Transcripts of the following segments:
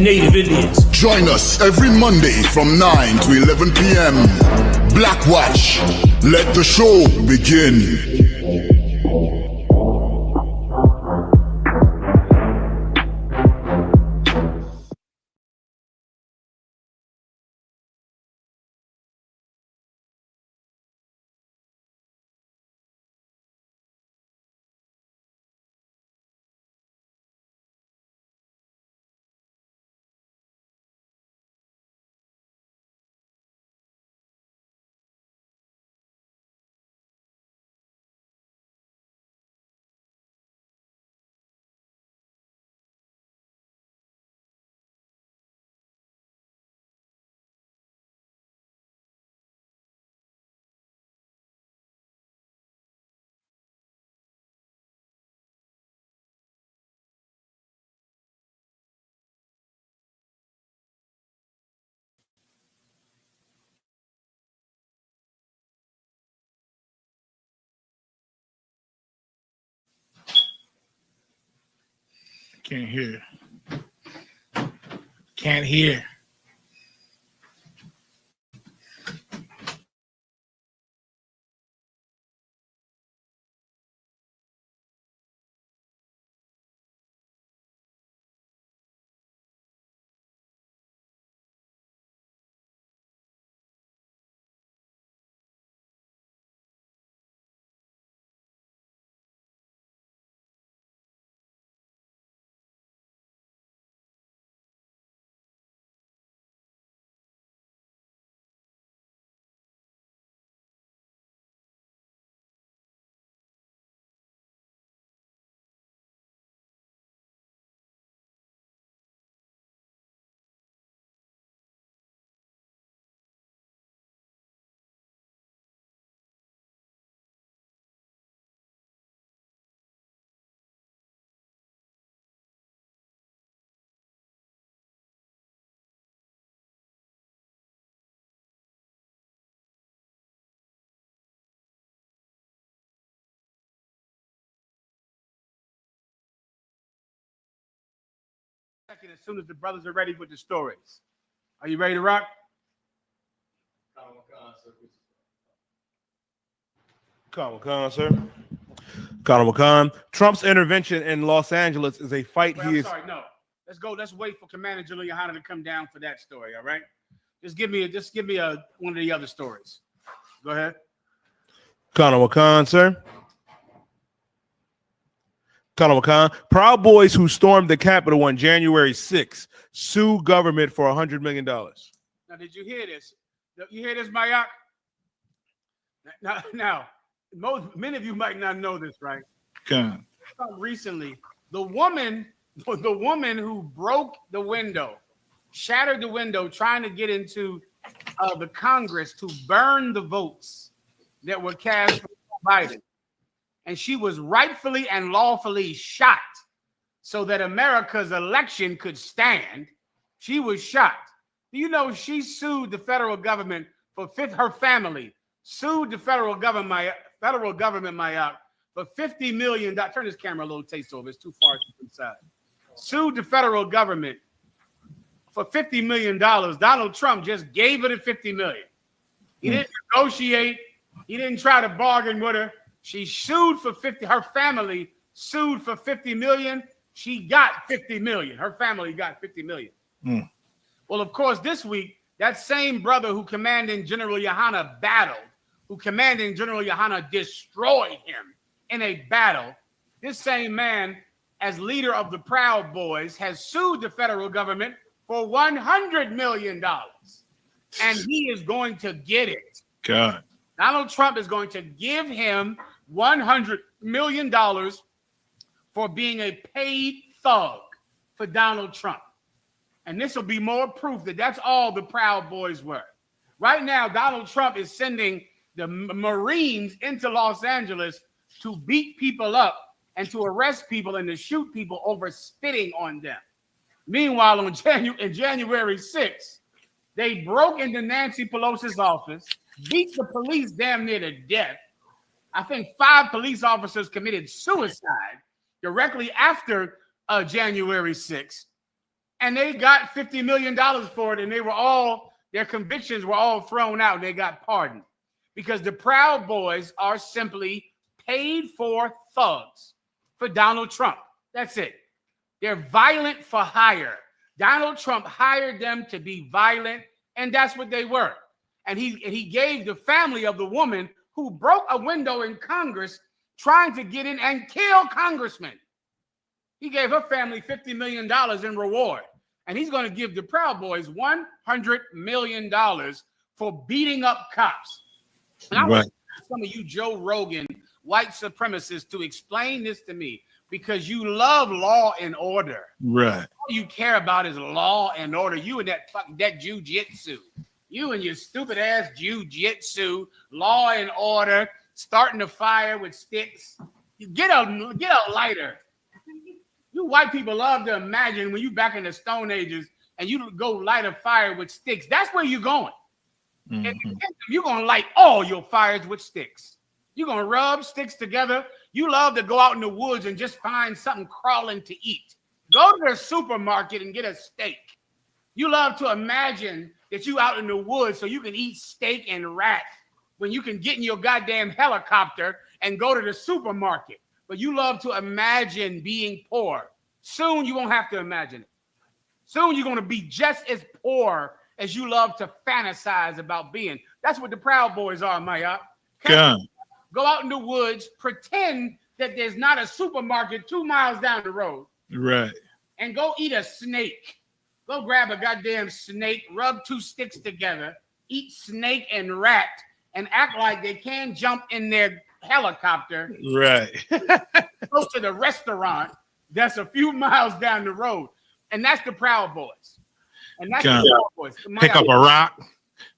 native Indians. Join us every Monday from 9 to 11 p.m. Black Watch. Let the show begin. Can't hear. Can't hear. As soon as the brothers are ready with the stories. Are you ready to rock? Kamala Khan, sir. Kamala Khan. Trump's intervention in Los Angeles is a fight Sorry, no. Let's go. Let's wait for Commander Giuliani to come down for that story. All right. Just give me one of the other stories. Go ahead. Kamala Khan, sir. Kamala Khan. Proud Boys who stormed the Capitol on January 6th sue government for $100 million. Now, did you hear this? You hear this, Mayak? Now, many of you might not know this, right? God. Recently, the woman who broke the window, shattered the window, trying to get into the Congress to burn the votes that were cast for Biden. And she was rightfully and lawfully shot so that America's election could stand. She was shot. Do you know she sued the federal government for her family sued the federal government, Mayak, for $50 million. Turn this camera a little taste over. It's too far to the side. Sued the federal government for $50 million. Donald Trump just gave her the $50 million. He didn't negotiate. He didn't try to bargain with her. She sued for 50. Her family sued for $50 million. She got $50 million. Her family got $50 million. Well, of course, this week, that same brother who Commanding General Yohanna battled, who Commanding General Yohanna destroyed him in a battle, this same man, as leader of the Proud Boys, has sued the federal government for $100 million. And he is going to get it. God. Donald Trump is going to give him $100 million for being a paid thug for Donald Trump. And this will be more proof that that's all the Proud Boys were. Right now, Donald Trump is sending the Marines into Los Angeles to beat people up and to arrest people and to shoot people over spitting on them. Meanwhile, on January 6th, they broke into Nancy Pelosi's office, beat the police damn near to death. I think 5 police officers committed suicide directly after January 6th. and they got $50 million for it, and their convictions were all thrown out. They got pardoned because the Proud Boys are simply paid for thugs for Donald Trump. That's it. They're violent for hire. Donald Trump hired them to be violent, and that's what they were. And he gave the family of the woman who broke a window in Congress trying to get in and kill congressmen. He gave her family $50 million in reward. And he's going to give the Proud Boys $100 million for beating up cops. And I want some of you Joe Rogan white supremacists to explain this to me, because you love law and order. Right. All you care about is law and order. You and that jujitsu. You and your stupid ass jujitsu, law and order, starting a fire with sticks. You get a lighter. You white people love to imagine when you back in the Stone Ages and you go light a fire with sticks. That's where you're going. And you're going to light all your fires with sticks. You're going to rub sticks together. You love to go out in the woods and just find something crawling to eat. Go to the supermarket and get a steak. You love to imagine that you out in the woods so you can eat steak and rat when you can get in your goddamn helicopter and go to the supermarket. But you love to imagine being poor. Soon you won't have to imagine it. Soon you're going to be just as poor as you love to fantasize about being. That's what the Proud Boys are, Maya. Go out in the woods, pretend that there's not a supermarket 2 miles down the road. Right. And go eat a snake. Go grab a goddamn snake, rub 2 sticks together, eat snake and rat, and act like they can't jump in their helicopter. Right. Go to the restaurant that's a few miles down the road. And that's the Proud Boys. And that's the Proud Boys. Pick up a rock.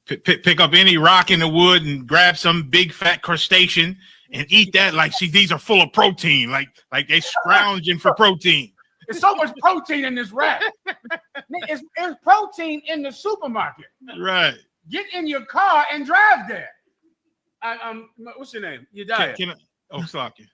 Pick up any rock in the wood and grab some big fat crustacean and eat that. Like, see, these are full of protein. Like they scrounging for protein. There's so much protein in this rat. It's protein in the supermarket. Right. Get in your car and drive there. What's your name? You died. Slaki.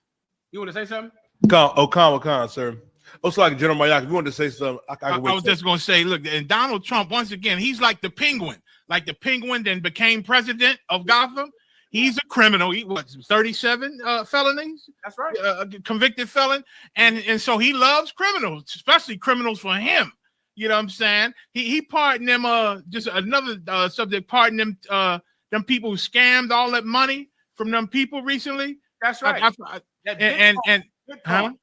You want to say something? Khan, sir. Slaki, General Mayak, if you want to say something, I was just going to say, look, and Donald Trump, once again, he's like the penguin. Like the penguin then became president of Gotham. He's a criminal. He 37 felonies? That's right. Convicted felon. And so he loves criminals, especially criminals for him. You know what I'm saying? He pardoned them, just another subject, pardoned them people who scammed all that money from them people recently. That's right. Bitcoin.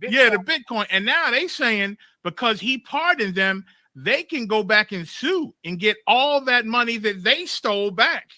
Yeah, the Bitcoin. And now they saying because he pardoned them, they can go back and sue and get all that money that they stole back.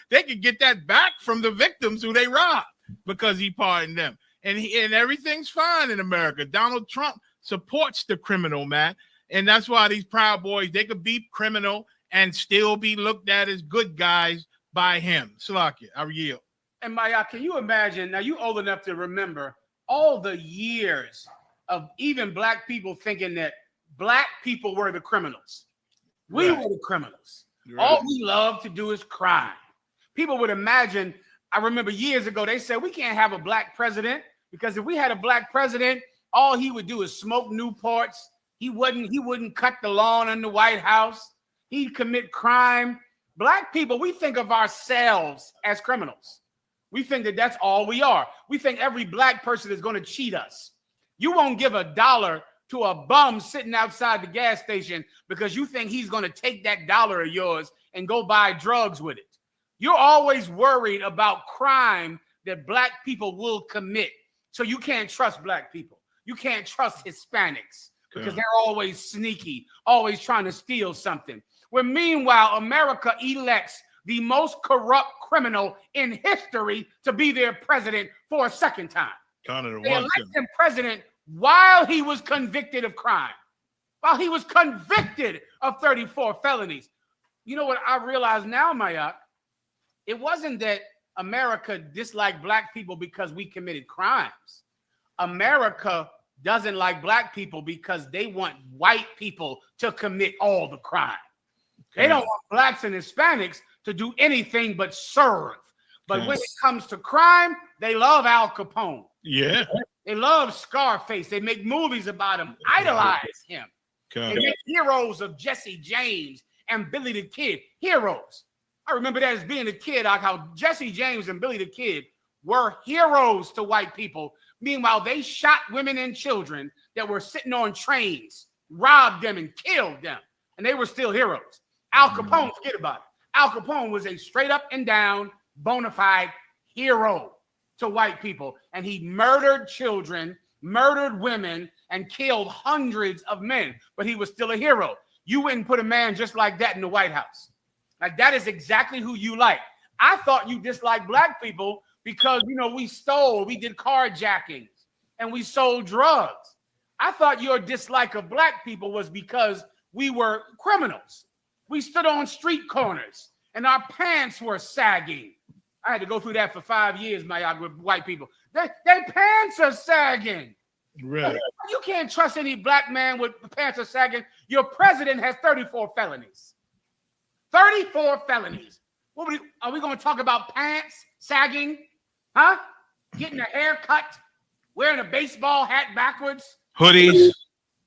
They can get that back from the victims who they robbed because he pardoned them. And everything's fine in America. Donald Trump supports the criminal, man. And that's why these Proud Boys, they could be criminal and still be looked at as good guys by him. Salakia, I yield. And Maya, can you imagine? Now, you old enough to remember all the years of even black people thinking that black people were the criminals. We were the criminals. Right. All we love to do is crime. People would imagine, I remember years ago, they said we can't have a black president because if we had a black president, all he would do is smoke Newports. He wouldn't cut the lawn in the White House. He'd commit crime. Black people, we think of ourselves as criminals. We think that that's all we are. We think every black person is going to cheat us. You won't give $1 to a bum sitting outside the gas station because you think he's going to take that $1 of yours and go buy drugs with it. You're always worried about crime that black people will commit. So you can't trust black people. You can't trust Hispanics because they're always sneaky, always trying to steal something. When meanwhile, America elects the most corrupt criminal in history to be their president for a second time. They elect him president while he was convicted of crime, while he was convicted of 34 felonies. You know what I realize now, Maya? It wasn't that America disliked black people because we committed crimes. America doesn't like black people because they want white people to commit all the crime. They don't want blacks and Hispanics to do anything but serve. But when it comes to crime, they love Al Capone. Yeah. They love Scarface. They make movies about him, idolize him. They make heroes of Jesse James and Billy the Kid. Heroes. I remember that as being a kid, how Jesse James and Billy the Kid were heroes to white people. Meanwhile, they shot women and children that were sitting on trains, robbed them and killed them. And they were still heroes. Al Capone, forget about it. Al Capone was a straight up and down, bona fide hero to white people. And he murdered children, murdered women, and killed hundreds of men. But he was still a hero. You wouldn't put a man just like that in the White House. Like, that is exactly who you like. I thought you disliked black people because, we stole, we did carjackings, and we sold drugs. I thought your dislike of black people was because we were criminals. We stood on street corners, and our pants were sagging. I had to go through that for 5 years, with white people. Their pants are sagging. Right. You can't trust any black man with pants are sagging. Your president has 34 felonies. 34 felonies. Are we going to talk about pants sagging? Huh? Getting a haircut? Wearing a baseball hat backwards? Hoodies.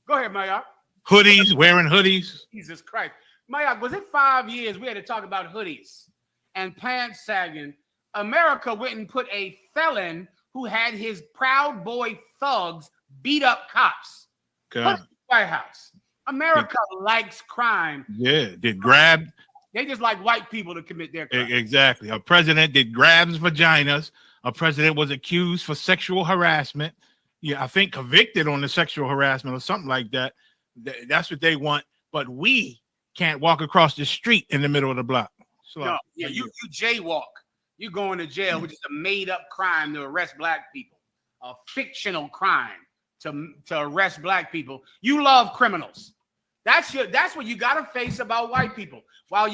Go ahead, Mayak. Hoodies, wearing hoodies. Jesus Christ. Mayak, was it 5 years we had to talk about hoodies and pants sagging? America went and put a felon who had his Proud Boy thugs beat up cops. Put in the White House. America likes crime. Yeah, did grab. They just like white people to commit their crime. Exactly. A president did grabs vaginas. A president was accused for sexual harassment. Yeah, I think convicted on the sexual harassment or something like that. That's what they want. But we can't walk across the street in the middle of the block. So, no, yeah, you jaywalk. You going to jail, which is a made-up crime to arrest black people. A fictional crime to arrest black people. You love criminals. That's what you got to face about white people. While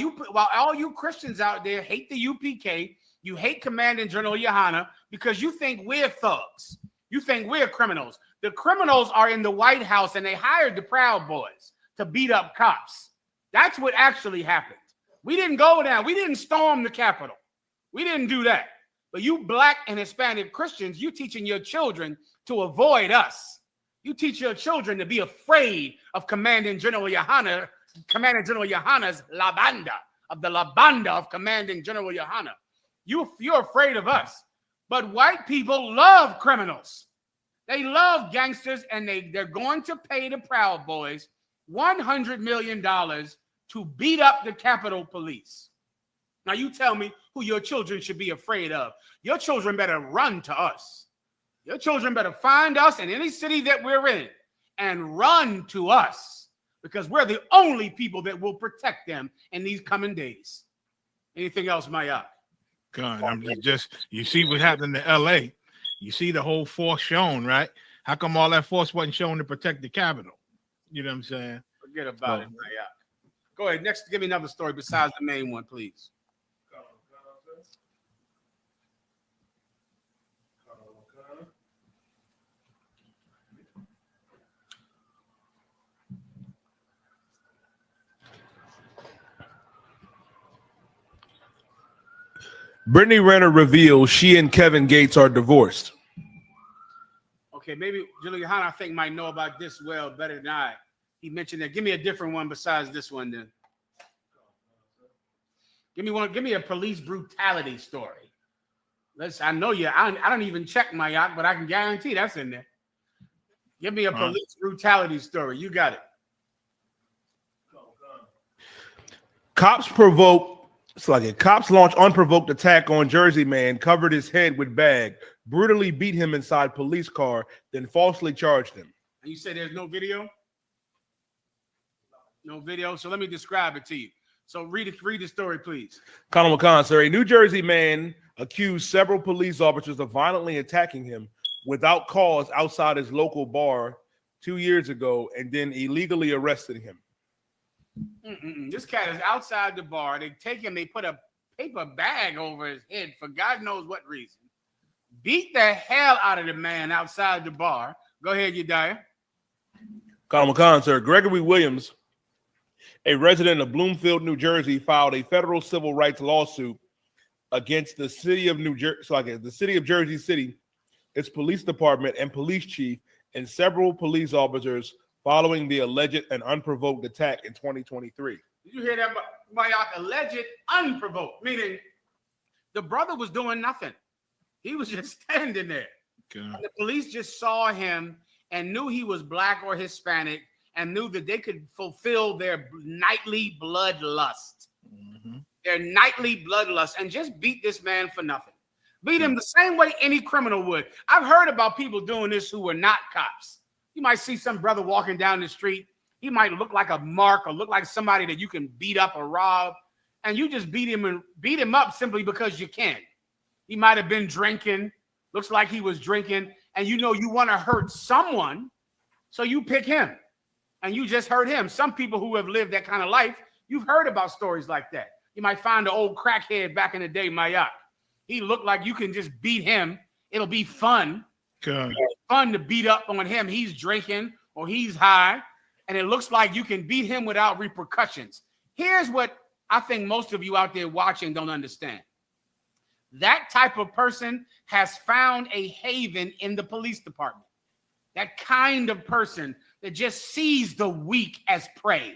all you Christians out there hate the UPK, you hate Commanding General Yohana because you think we're thugs. You think we're criminals. The criminals are in the White House, and they hired the Proud Boys to beat up cops. That's what actually happened. We didn't go down. We didn't storm the Capitol. We didn't do that. But you black and Hispanic Christians, you teaching your children to avoid us. You teach your children to be afraid of Commanding General Yohana, Commanding General Yohana's La Banda, of the La Banda of Commanding General Yohana. You're afraid of us. But white people love criminals. They love gangsters, and they're going to pay the Proud Boys $100 million to beat up the Capitol Police. Now you tell me who your children should be afraid of. Your children better run to us. Your children better find us in any city that we're in and run to us because we're the only people that will protect them in these coming days. Anything else, Maya? God, I'm just you see what happened to LA. You see the whole force shown, right? How come all that force wasn't shown to protect the Capitol? You know what I'm saying? Forget about it, Maya. Go ahead. Next, give me another story besides the main one, please. Brittany Renner reveals she and Kevin Gates are divorced. Okay, maybe Julian Hahn, I think, might know about this well better than I. He mentioned that. Give me a different one besides this one, then. Give me a police brutality story. I know you. I don't even check my yacht, but I can guarantee that's in there. Give me a police brutality story. You got it. Cops launch unprovoked attack on Jersey man, covered his head with bag, brutally beat him inside police car, then falsely charged him. And you said there's no video? No video. So let me describe it to you. So read the story, please. Colonel McCon, sir, a New Jersey man accused several police officers of violently attacking him without cause outside his local bar 2 years ago and then illegally arrested him. This cat is outside the bar. They take him, they put a paper bag over his head for God knows what reason. Beat the hell out of the man outside the bar. Go ahead, Yediah. Colonel McCon, sir, Gregory Williams, a resident of Bloomfield, New Jersey, filed a federal civil rights lawsuit against the city of the city of Jersey City, its police department and police chief, and several police officers following the alleged and unprovoked attack in 2023. Did you hear that, Mayak? Alleged unprovoked, meaning the brother was doing nothing. He was just standing there. And the police just saw him and knew he was black or Hispanic and knew that they could fulfill their nightly bloodlust. Their nightly bloodlust, and just beat this man for nothing. Beat him the same way any criminal would. I've heard about people doing this who were not cops. You might see some brother walking down the street. He might look like a mark or look like somebody that you can beat up or rob, and you just beat him up simply because you can. He might have been drinking, looks like he was drinking, and you know you want to hurt someone, so you pick him, and you just hurt him. Some people who have lived that kind of life, you've heard about stories like that. You might find an old crackhead back in the day, Mayak. He looked like you can just beat him. It'll be fun. Fun to beat up on him. He's drinking or he's high, and it looks like you can beat him without repercussions. Here's what I think most of you out there watching don't understand. That type of person has found a haven in the police department. That kind of person that just sees the weak as prey,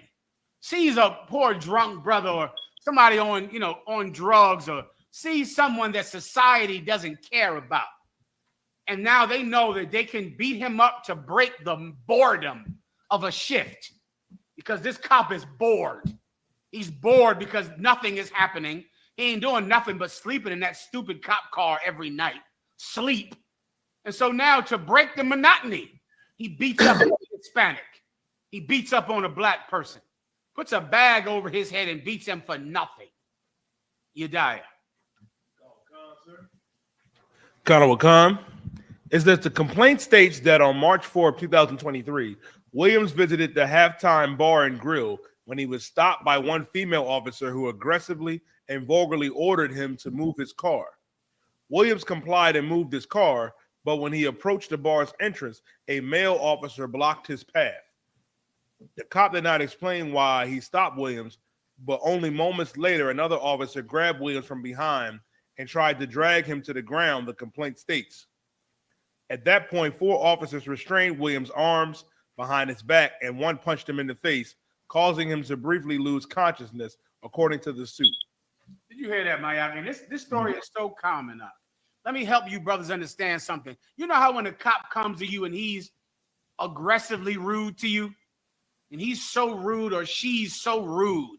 sees a poor drunk brother or somebody on drugs, or sees someone that society doesn't care about. And now they know that they can beat him up to break the boredom of a shift, because this cop is bored. He's bored because nothing is happening. He ain't doing nothing but sleeping in that stupid cop car every night. Sleep. And so now, to break the monotony, he beats up a Hispanic. He beats up on a black person. Puts a bag over his head and beats him for nothing. Yediah. Colonel Wakan is that the complaint states that on March 4, 2023, Williams visited the Halftime Bar and Grill when he was stopped by one female officer who aggressively and vulgarly ordered him to move his car. Williams complied and moved his car, but when he approached the bar's entrance, a male officer blocked his path. The cop did not explain why he stopped Williams, but only moments later, another officer grabbed Williams from behind and tried to drag him to the ground, the complaint states. At that point, 4 officers restrained Williams' arms behind his back, and one punched him in the face, causing him to briefly lose consciousness, according to the suit. Did you hear that, Mayak? And this story is so common up. Let me help you brothers understand something. You know how when a cop comes to you and he's aggressively rude to you, and he's so rude or she's so rude,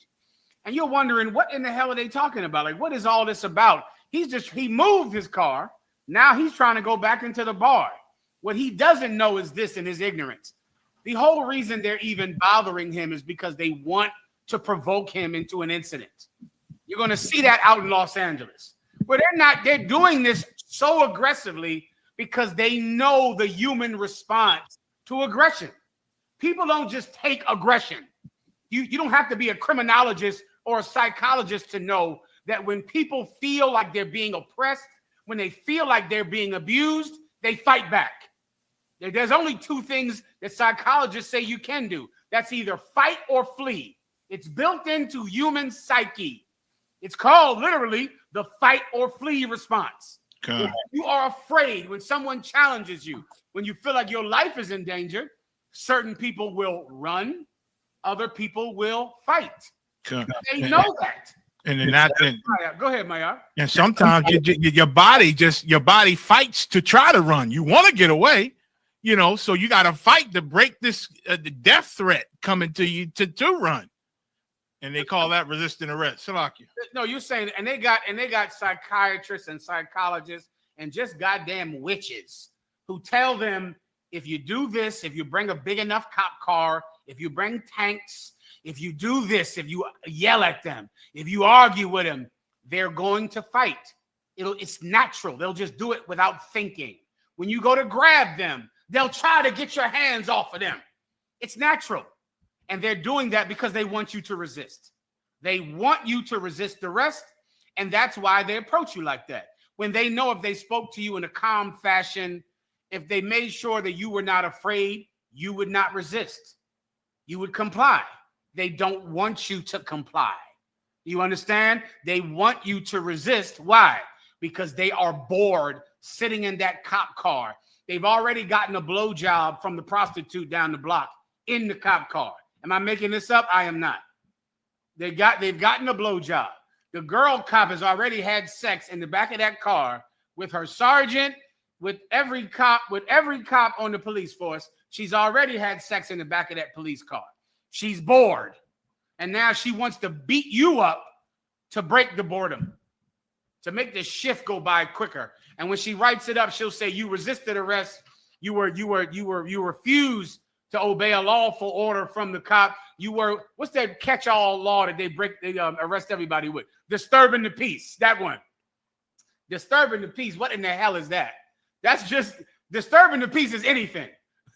and you're wondering, what in the hell are they talking about? Like, what is all this about? He moved his car. Now he's trying to go back into the bar. What he doesn't know is this in his ignorance. The whole reason they're even bothering him is because they want to provoke him into an incident. You're going to see that out in Los Angeles, where they're doing this so aggressively because they know the human response to aggression. People don't just take aggression. You don't have to be a criminologist or a psychologist to know that when people feel like they're being oppressed, when they feel like they're being abused, they fight back. There's only 2 things that psychologists say you can do. That's either fight or flee. It's built into human psyche. It's called literally the fight or flee response. When you are afraid, when someone challenges you, when you feel like your life is in danger, certain people will run, other people will fight. They know that. And then that, go ahead, Maya. And sometimes your body fights to try to run. You want to get away, so you got to fight to break this the death threat coming to you to run. And they call that resisting arrest. Salakia. No, you're saying, and they got psychiatrists and psychologists and just goddamn witches who tell them, if you do this, if you bring a big enough cop car, if you bring tanks, if you do this, if you yell at them, if you argue with them, they're going to fight. It's natural. They'll just do it without thinking. When you go to grab them, they'll try to get your hands off of them. It's natural. And they're doing that because they want you to resist. They want you to resist arrest, and that's why they approach you like that. When they know if they spoke to you in a calm fashion, if they made sure that you were not afraid, you would not resist. You would comply. They don't want you to comply. You understand? They want you to resist. Why? Because they are bored sitting in that cop car. They've already gotten a blowjob from the prostitute down the block, in the cop car. Am I making this up? I am not. They've gotten a blowjob. The girl cop has already had sex in the back of that car with her sergeant, with every cop on the police force. She's already had sex in the back of that police car. She's bored. And now she wants to beat you up to break the boredom, to make the shift go by quicker. And when she writes it up, she'll say, you resisted arrest. You refused to obey a lawful order from the cop. What's that catch-all law that they arrest everybody with? Disturbing the peace. That one. Disturbing the peace. What in the hell is that? That's just disturbing the peace is anything.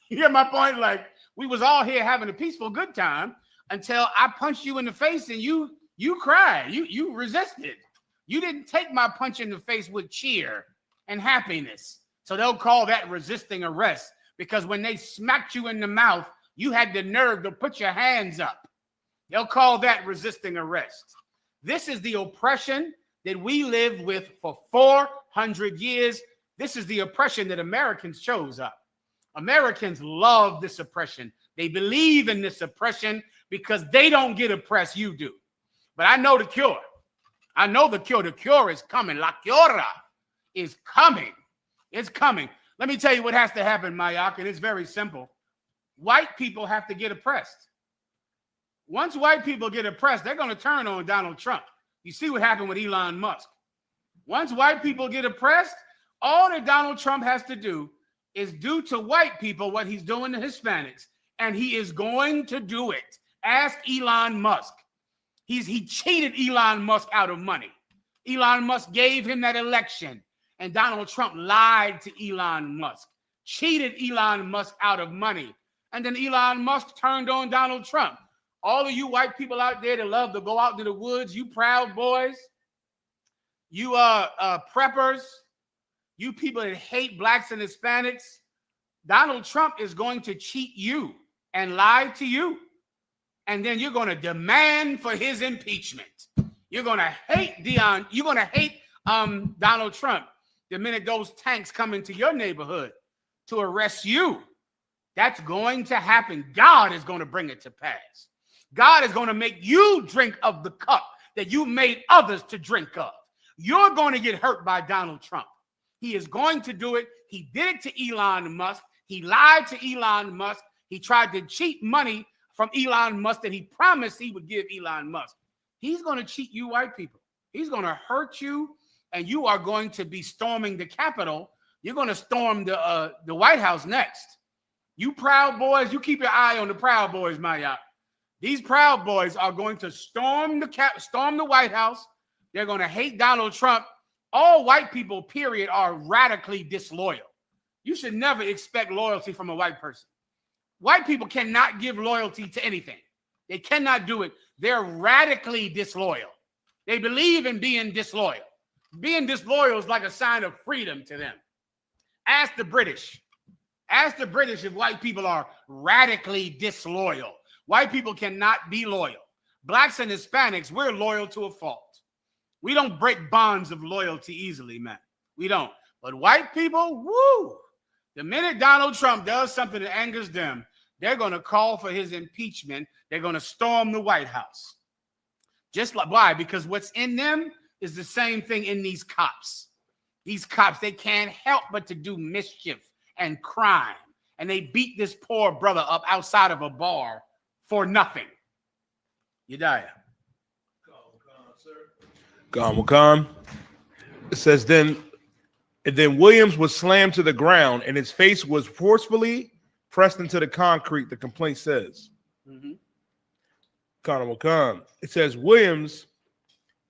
You hear my point? Like, we was all here having a peaceful good time until I punched you in the face and you cried. You resisted. You didn't take my punch in the face with cheer and happiness. So they'll call that resisting arrest, because when they smacked you in the mouth, you had the nerve to put your hands up. They'll call that resisting arrest. This is the oppression that we lived with for 400 years. This is the oppression that Americans chose up. Americans love this oppression. They believe in this oppression because they don't get oppressed, you do. But I know the cure. I know the cure. The cure is coming. La cura is coming. It's coming. Let me tell you what has to happen, Mayak, and it's very simple. White people have to get oppressed. Once white people get oppressed, they're going to turn on Donald Trump. You see what happened with Elon Musk. Once white people get oppressed, all that Donald Trump has to do is do to white people what he's doing to Hispanics, and he is going to do it. Ask Elon Musk. He cheated Elon Musk out of money. Elon Musk gave him that election, and Donald Trump lied to Elon Musk, cheated Elon Musk out of money, and then Elon Musk turned on Donald Trump. All of you white people out there that love to go out into the woods, you Proud Boys, you preppers, you people that hate blacks and Hispanics, Donald Trump is going to cheat you and lie to you. And then you're going to demand for his impeachment. You're going to hate Donald Trump the minute those tanks come into your neighborhood to arrest you. That's going to happen. God is going to bring it to pass. God is going to make you drink of the cup that you made others to drink of. You're going to get hurt by Donald Trump. He is going to do it. He did it to Elon Musk. He lied to Elon Musk. He tried to cheat money from Elon Musk that he promised he would give Elon Musk. He's going to cheat you white people. He's going to hurt you, and you are going to be storming the Capitol. You're going to storm the White House next. You Proud Boys, you keep your eye on the Proud Boys, Maya. These Proud Boys are going to storm the White House. They're going to hate Donald Trump. All white people, period, are radically disloyal. You should never expect loyalty from a white person. White people cannot give loyalty to anything. They cannot do it. They're radically disloyal. They believe in being disloyal. Being disloyal is like a sign of freedom to them. Ask the British. Ask the British if white people are radically disloyal. White people cannot be loyal. Blacks and Hispanics, we're loyal to a fault. We don't break bonds of loyalty easily, man. We don't. But white people, woo! The minute Donald Trump does something that angers them, they're going to call for his impeachment. They're going to storm the White House. Just like, why? Because what's in them is the same thing in these cops. These cops, they can't help but to do mischief and crime. And they beat this poor brother up outside of a bar for nothing. Yedaya. Gone. It says then Williams was slammed to the ground and his face was forcefully pressed into the concrete, the complaint says. It says Williams,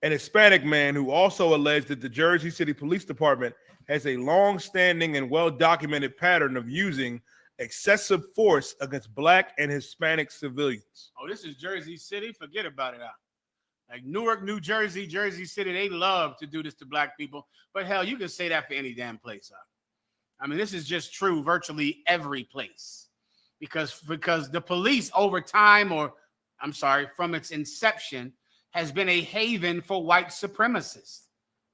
an Hispanic man who also alleged that the Jersey City Police Department has a long-standing and well-documented pattern of using excessive force against Black and Hispanic civilians. Oh, this is Jersey City? Forget about it. Like Newark, New Jersey, Jersey City, they love to do this to Black people. But hell, you can say that for any damn place. I mean, this is just true virtually every place. Because the police over time, from its inception, has been a haven for white supremacists.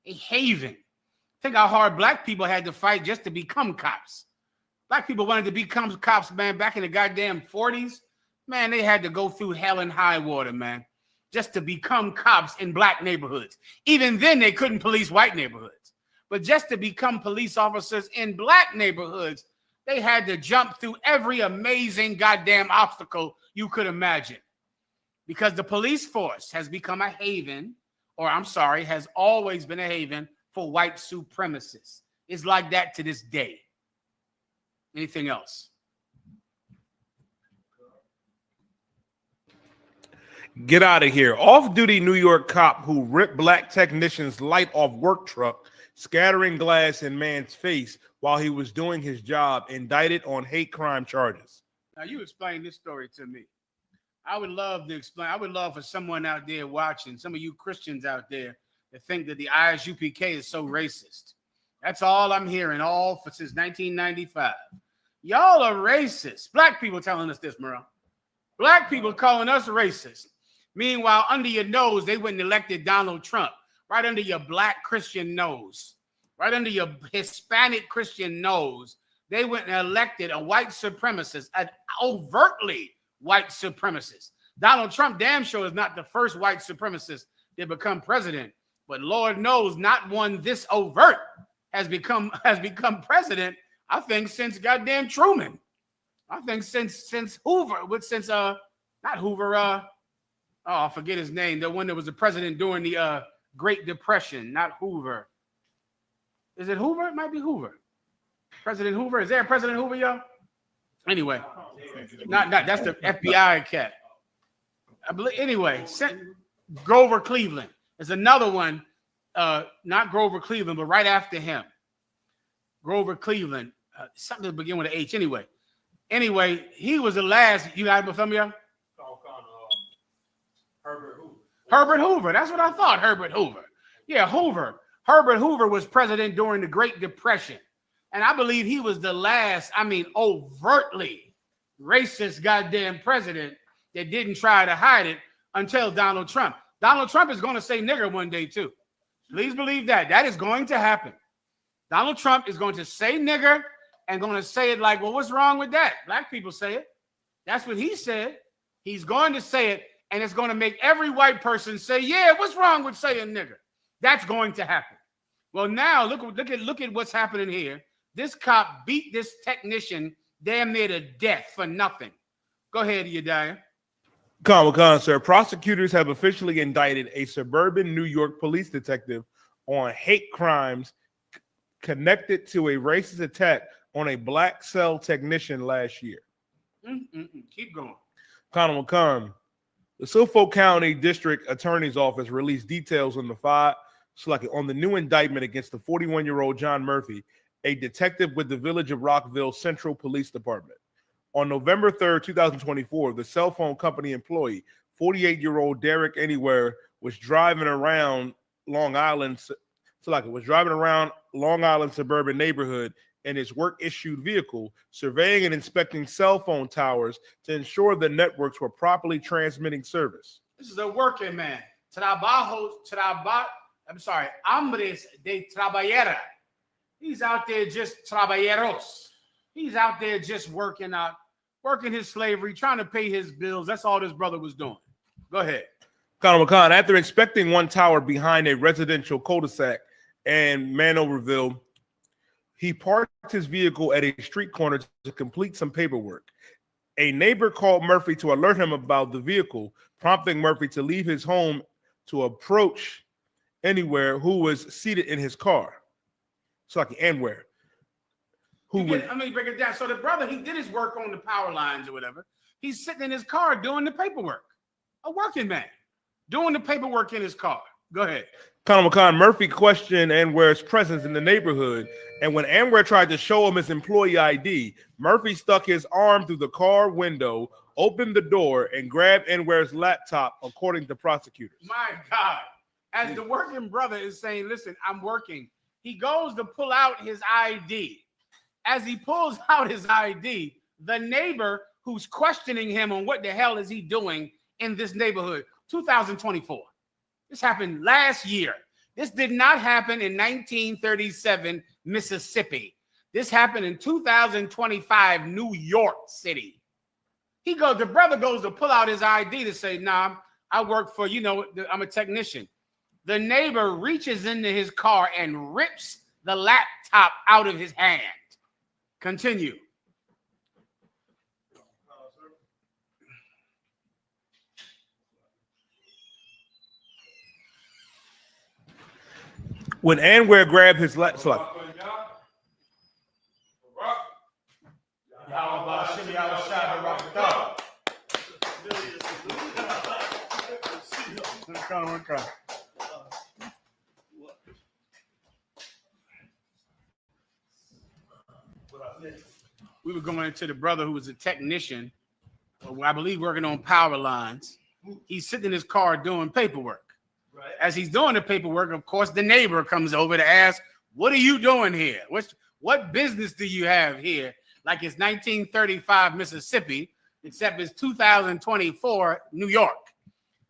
A haven. Think how hard Black people had to fight just to become cops. Black people wanted to become cops, man, back in the goddamn 40s. Man, they had to go through hell and high water, man, just to become cops in black neighborhoods. Even then, they couldn't police white neighborhoods. But just to become police officers in black neighborhoods, they had to jump through every amazing goddamn obstacle you could imagine. Because the police force has become a haven, or I'm sorry, has always been a haven for white supremacists. It's like that to this day. Anything else? Get out of here. Off-duty New York cop who ripped black technician's light off work truck, scattering glass in man's face while he was doing his job, indicted on hate crime charges. Now, you explain this story to me. I would love to explain. I would love for someone out there watching, some of you Christians out there that think that the ISUPK is so racist. That's all I'm hearing since 1995. Y'all are racist. Black people telling us this, Merle. Black people calling us racist. Meanwhile, under your nose, they went and elected Donald Trump. Right under your black Christian nose. Right under your Hispanic Christian nose. They went and elected a white supremacist, an overtly white supremacist. Donald Trump damn sure is not the first white supremacist to become president. But Lord knows not one this overt has become president, I think, since goddamn Truman. I think since Hoover, not Hoover, I forget his name, the one that was the president during the Great Depression, not Hoover. Is it Hoover? It might be Hoover. President Hoover. Is there a President Hoover, y'all? Anyway, not that's the FBI cat. I believe, anyway, Grover Cleveland. There's another one, not Grover Cleveland, but right after him. Grover Cleveland, something to begin with an H. Anyway, he was the last. You got it, y'all? Herbert Hoover. That's what I thought. Herbert Hoover. Yeah, Hoover. Herbert Hoover was president during the Great Depression. And I believe he was the last, overtly racist goddamn president that didn't try to hide it until Donald Trump. Donald Trump is going to say nigger one day too. Please believe that. That is going to happen. Donald Trump is going to say nigger and going to say it like, well, what's wrong with that? Black people say it. That's what he said. He's going to say it. And it's going to make every white person say, yeah, what's wrong with saying nigger? That's going to happen. Well, now look at what's happening here. This cop beat this technician damn near to death for nothing. Go ahead, Yediah. Comic-Con, sir. Prosecutors have officially indicted a suburban New York police detective on hate crimes connected to a racist attack on a black cell technician last year. Keep going. Comic-Con. The Suffolk County District Attorney's Office released details on the new indictment against the 41-year-old John Murphy, a detective with the Village of Rockville Central Police Department. On November 3rd, 2024, the cell phone company employee, 48-year-old Derek Anywhere, was driving around Long Island suburban neighborhood in his work-issued vehicle, surveying and inspecting cell phone towers to ensure the networks were properly transmitting service. This is a working man. Hombres de trabajera. He's out there just traballeros. He's out there just working his slavery, trying to pay his bills. That's all this brother was doing. Go ahead. Conor McCon, after inspecting one tower behind a residential cul-de-sac in Manoverville, he parked his vehicle at a street corner to complete some paperwork. A neighbor called Murphy to alert him about the vehicle, prompting Murphy to leave his home to approach Anywhere, who was seated in his car. So like Anywhere. Let me break it down. So the brother, he did his work on the power lines or whatever. He's sitting in his car doing the paperwork. A working man doing the paperwork in his car. Go ahead. Conor McCon, Murphy questioned Anware's presence in the neighborhood, and when Anware tried to show him his employee ID, Murphy stuck his arm through the car window, opened the door, and grabbed Anware's laptop, according to prosecutors. My God. As the working brother is saying, listen, I'm working. He goes to pull out his ID. As he pulls out his ID, the neighbor who's questioning him on what the hell is he doing in this neighborhood, 2024. This happened last year. This did not happen in 1937, Mississippi. This happened in 2025, New York City. The brother goes to pull out his ID to say, nah, I work for, I'm a technician. The neighbor reaches into his car and rips the laptop out of his hand. Continue. When Anwar grabbed his laptop. We were going to the brother who was a technician, I believe working on power lines. He's sitting in his car doing paperwork. Right. As he's doing the paperwork, of course, the neighbor comes over to ask, what are you doing here? What business do you have here? Like it's 1935 Mississippi, except it's 2024 New York.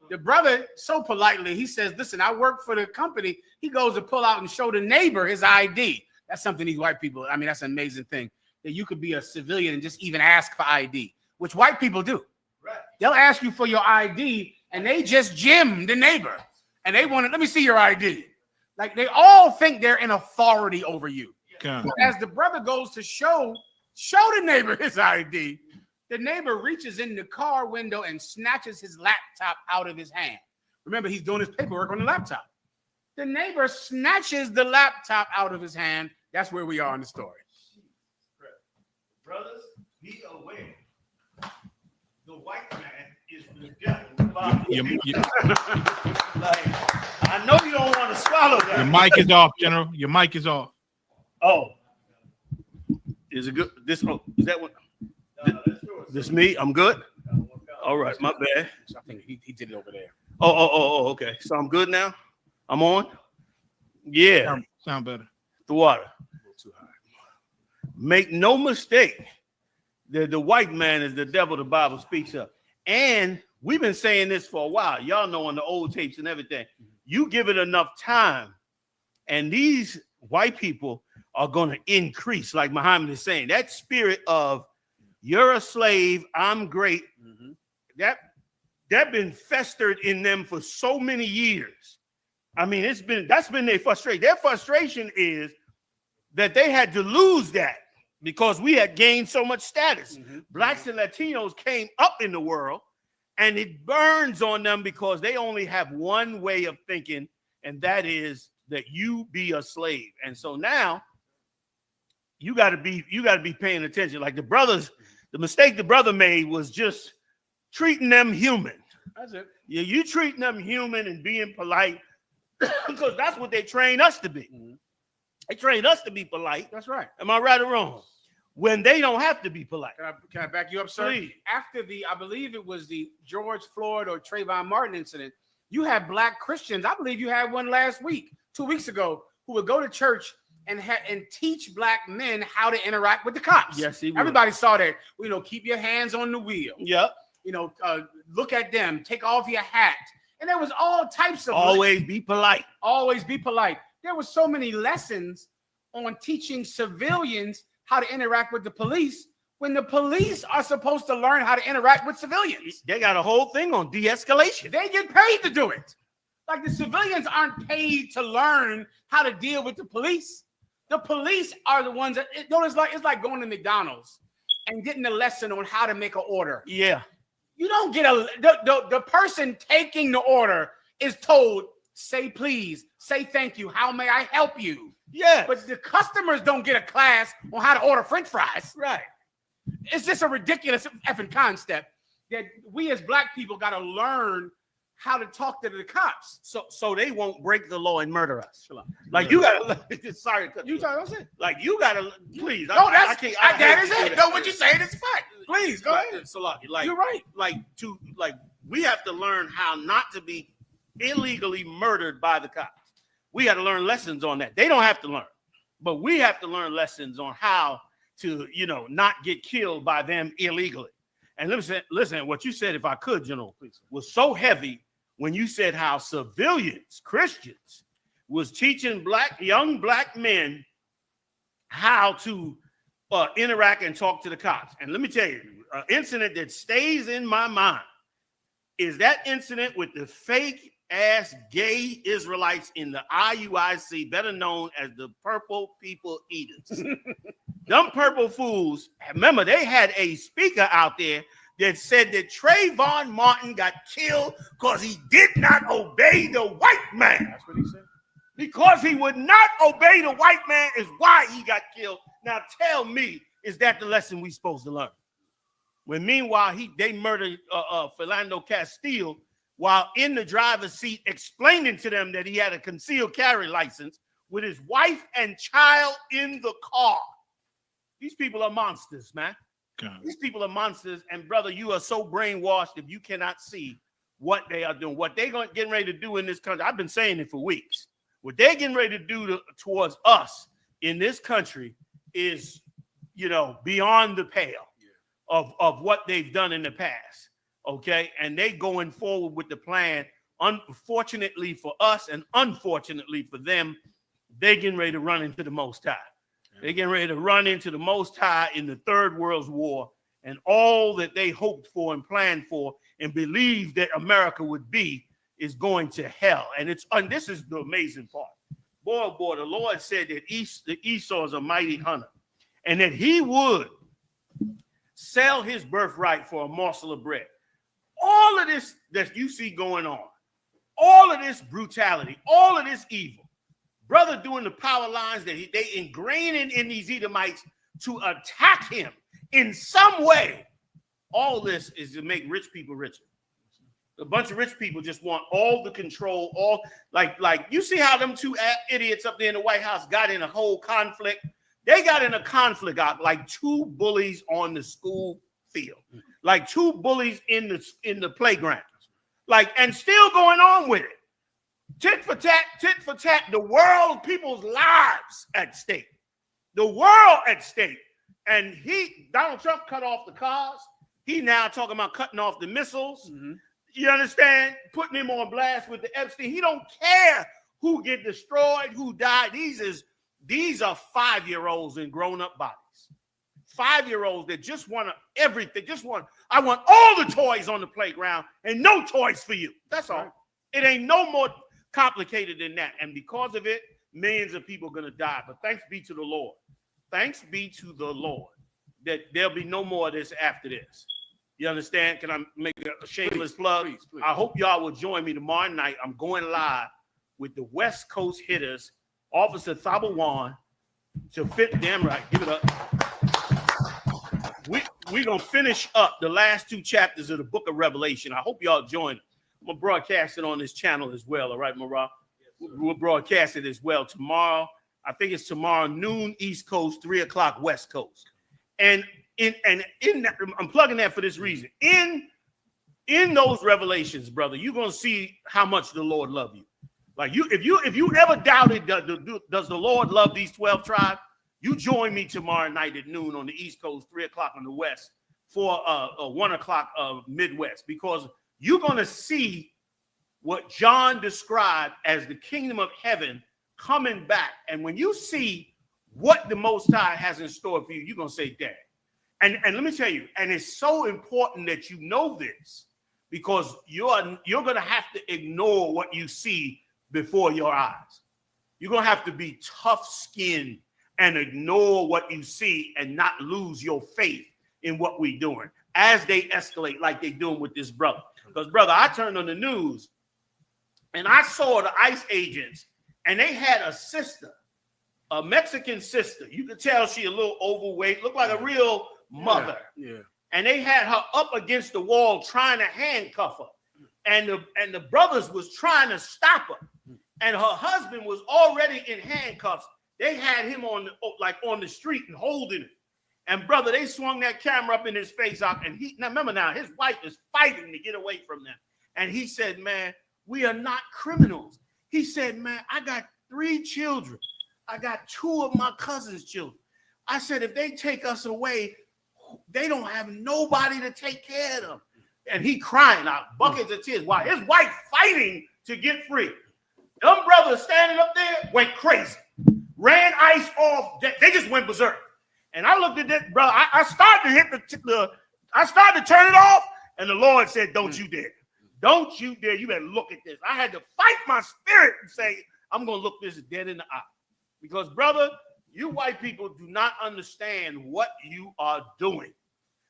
The brother, so politely, he says, listen, I work for the company. He goes to pull out and show the neighbor his ID. That's something these white people, that's an amazing thing, that you could be a civilian and just even ask for ID, which white people do. Right. They'll ask you for your ID and they just gym the neighbor. And they want to, let me see your ID. Like they all think they're in authority over you. As the brother goes to show the neighbor his ID, the neighbor reaches in the car window and snatches his laptop out of his hand. Remember, he's doing his paperwork on the laptop. The neighbor snatches the laptop out of his hand. That's where we are in the story. Brothers, be aware. The white man is the devil. Like, I know you don't want to swallow that. Your mic is off, General. Your mic is off. Oh, is it good? Is that one? This me? I'm good. All right, my bad. I think he did it over there. Oh, okay. So I'm good now. I'm on. Yeah. Sound better. The water. Too high. Make no mistake. The white man is the devil the Bible speaks of. And we've been saying this for a while. Y'all know on the old tapes and everything. You give it enough time, and these white people are going to increase, like Muhammad is saying. That spirit of you're a slave, I'm great, that been festered in them for so many years. I mean, that's been their frustration. Their frustration is that they had to lose that because we had gained so much status. Blacks and Latinos came up in the world, and it burns on them because they only have one way of thinking, and that is that you be a slave. And so now you got to be paying attention. Like the mistake the brother made was just treating them human. That's it. Yeah, you treating them human and being polite because that's what they train us to be. They train us to be polite. That's right. Am I right or wrong? When they don't have to be polite. Can I back you up, sir? Please. After I believe it was the George Floyd or Trayvon Martin incident, you had black Christians. I believe you had one last week, 2 weeks ago, who would go to church and teach black men how to interact with the cops. Yes, he would. Everybody saw that. Keep your hands on the wheel. Yep. Look at them. Take off your hat. And there was all types of. Always be polite. Always be polite. There were so many lessons on teaching civilians how to interact with the police when the police are supposed to learn how to interact with civilians. They got a whole thing on de-escalation. They get paid to do it. Like the civilians aren't paid to learn how to deal with the police. The police are the ones that it's like going to McDonald's and getting a lesson on how to make an order. Yeah. You don't get the person taking the order is told, say please, say thank you, how may I help you? Yeah. But the customers don't get a class on how to order French fries. Right. It's just a ridiculous effing concept that we as black people got to learn how to talk to the cops. So they won't break the law and murder us. Like you got to, sorry. You talking about it? Like you got to, please. No, that is it. No, what you saying is fact. Please, go ahead. So like, you're right. Like we have to learn how not to be illegally murdered by the cops. We got to learn lessons on that. They don't have to learn, but we have to learn lessons on how to, not get killed by them illegally. And listen, what you said, if I could, General, please, was so heavy when you said how civilians, Christians, was teaching young black men how to interact and talk to the cops. And let me tell you, an incident that stays in my mind is that incident with the fake ass gay Israelites in the IUIC, better known as the Purple People Eaters. Them purple fools, remember, they had a speaker out there that said that Trayvon Martin got killed because he did not obey the white man. That's what he said. Because he would not obey the white man is why he got killed. Now tell me, is that the lesson we supposed to learn? When meanwhile they murdered Philando Castile while in the driver's seat explaining to them that he had a concealed carry license with his wife and child in the car. These people are monsters, man. God. These people are monsters. And brother, you are so brainwashed if you cannot see what they are doing, what they're getting ready to do in this country. I've been saying it for weeks. What they're getting ready to do towards us in this country is, beyond the pale of what they've done in the past. Okay. And they going forward with the plan. Unfortunately for us and unfortunately for them, they're getting ready to run into the Most High. They're getting ready to run into the Most High in the Third World War, and all that they hoped for and planned for and believed that America would be is going to hell. And this is the amazing part. Boy, the Lord said that Esau is a mighty hunter, and that he would sell his birthright for a morsel of bread. All of this that you see going on, all of this brutality, all of this evil, brother doing the power lines that they ingraining in these Edomites to attack him in some way. All this is to make rich people richer. A bunch of rich people just want all the control, all like you see how them two idiots up there in the White House got in a whole conflict. They got in a conflict out like two bullies on the school field, like two bullies in the playground, and still going on with it. Tit for tat, the world, people's lives at stake. The world at stake. And Donald Trump cut off the cars. He now talking about cutting off the missiles. Mm-hmm. You understand? Putting him on blast with the Epstein. He don't care who get destroyed, who died. These are 5-year-olds in grown-up bodies. 5-year-olds that just want everything. I want all the toys on the playground and no toys for you. That's all. It ain't no more complicated than that. And because of it, millions of people are going to die. But thanks be to the Lord. Thanks be to the Lord that there'll be no more of this after this. You understand? Can I make a shameless plug? Please. I hope y'all will join me tomorrow night. I'm going live with the West Coast Hitters, Officer Thabawan, to fit damn right. Give it up. We're going to finish up the last 2 chapters of the book of Revelation. I hope y'all join. I'm going to broadcast it on this channel as well. All right, Marah? We'll broadcast it as well tomorrow. I think it's tomorrow noon East Coast, 3 o'clock West Coast. And in that, I'm plugging that for this reason. In those revelations, brother, you're going to see how much the Lord loves you. Like if you ever doubted does the Lord love these 12 tribes, you join me tomorrow night at noon on the East Coast, 3 o'clock on the West, for 1 o'clock Midwest, because you're going to see what John described as the kingdom of heaven coming back. And when you see what the Most High has in store for you, you're going to say, Dad. And let me tell you, and it's so important that you know this, because you're going to have to ignore what you see before your eyes. You're going to have to be tough-skinned and ignore what you see and not lose your faith in what we're doing as they escalate like they're doing with this brother. Because, brother, I turned on the news and I saw the ICE agents, and they had a sister, a Mexican sister. You could tell she a little overweight, looked like a real mother. Yeah. And they had her up against the wall trying to handcuff her. And the brothers was trying to stop her. And her husband was already in handcuffs. They had him on the street and holding him. And brother, they swung that camera up in his face out. And his wife is fighting to get away from them. And he said, man, we are not criminals. He said, man, I got 3 children. I got 2 of my cousin's children. I said, if they take us away, they don't have nobody to take care of them. And he crying out, buckets of tears. Why? His wife fighting to get free. Them brothers standing up there went crazy. Ran ICE off. They just went berserk. And I looked at that, brother. I started to hit I started to turn it off, and the Lord said, "Don't you dare! Don't you dare! You better look at this." I had to fight my spirit and say, "I'm gonna look this dead in the eye," because, brother, you white people do not understand what you are doing,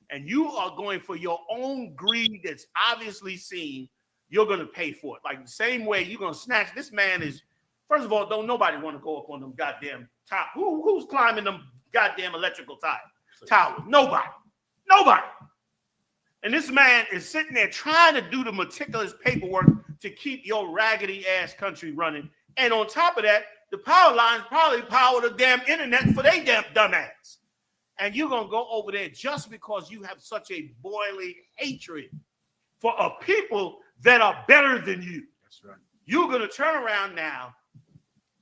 and you are going for your own greed that's obviously seen. You're gonna pay for it, like the same way you're gonna snatch. This man is. First of all, don't nobody want to go up on them goddamn top. Who's climbing them goddamn electrical towers? Nobody. And this man is sitting there trying to do the meticulous paperwork to keep your raggedy ass country running. And on top of that, the power lines probably power the damn internet for they damn dumbass. And you're gonna go over there just because you have such a boiling hatred for a people that are better than you. That's right. You're gonna turn around now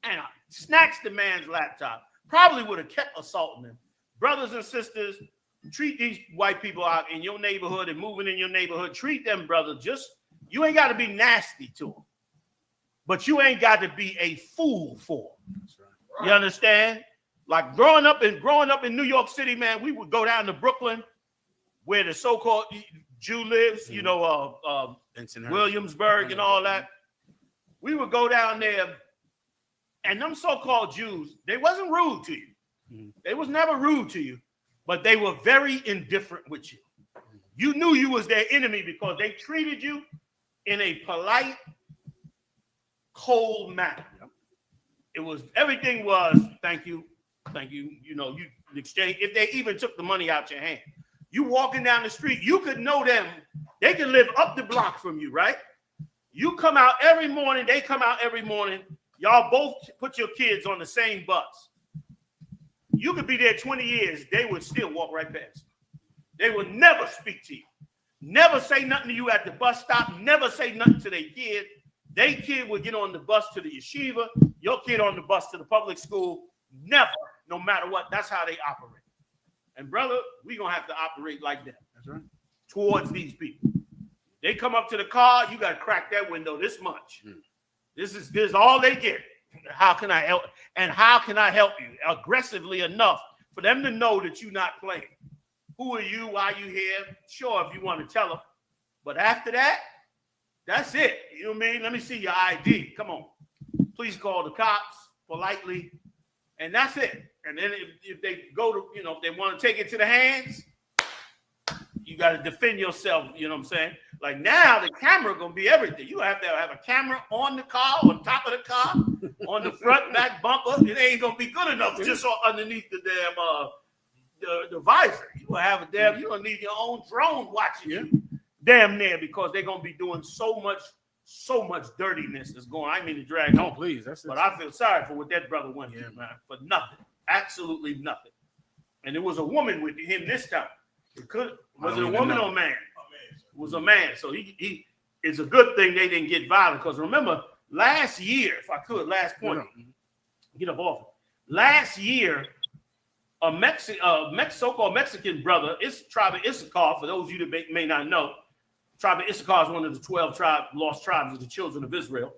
and snatch the man's laptop. Probably would have kept assaulting him. Brothers and sisters, treat these white people out in your neighborhood and moving in your neighborhood. Treat them, brother. You ain't got to be nasty to them, but you ain't got to be a fool for them. That's right. You understand? Like growing up in New York City, man, we would go down to Brooklyn, where the so-called Jew lives. You know, Williamsburg and all that. We would go down there. And them so-called Jews, they wasn't rude to you. They was never rude to you, but they were very indifferent with you. You knew you was their enemy because they treated you in a polite, cold manner. Everything was thank you. You know, you exchange. If they even took the money out your hand, you walking down the street, you could know them. They can live up the block from you, right? You come out every morning. They come out every morning. Y'all both put your kids on the same bus. You could be there 20 years. They would still walk right past. They would never speak to you. Never say nothing to you at the bus stop. Never say nothing to their kid. Their kid would get on the bus to the yeshiva. Your kid on the bus to the public school. Never, no matter what. That's how they operate. And brother, we're going to have to operate like that. That's right. Towards these people. They come up to the car. You got to crack that window this much. This is all they get. How can I help? And how can I help you aggressively enough for them to know that you're not playing? Who are you? Why are you here? Sure, if you want to tell them. But after that, that's it. You know what I mean? Let me see your ID. Come on. Please call the cops politely. And that's it. And then if they go to, if they want to take it to the hands, you got to defend yourself. You know what I'm saying? Like now, the camera gonna be everything. You have to have a camera on the car, on top of the car, on the front, back bumper. It ain't gonna be good enough just underneath the damn the visor. You gonna have you gonna need your own drone watching you, damn near, because they're gonna be doing so much dirtiness that's going. I mean to drag on, please. But I feel sorry for what that brother went through, man, for nothing, absolutely nothing. And it was a woman with him this time. Was it a woman or a man? It was a man. So he it's a good thing they didn't get violent, because remember last year, if I could, last point, get up off it. Last year, a so-called Mexican brother, it's tribe of Issachar, for those of you that may not know, tribe of Issachar is one of the 12 lost tribes of the children of Israel.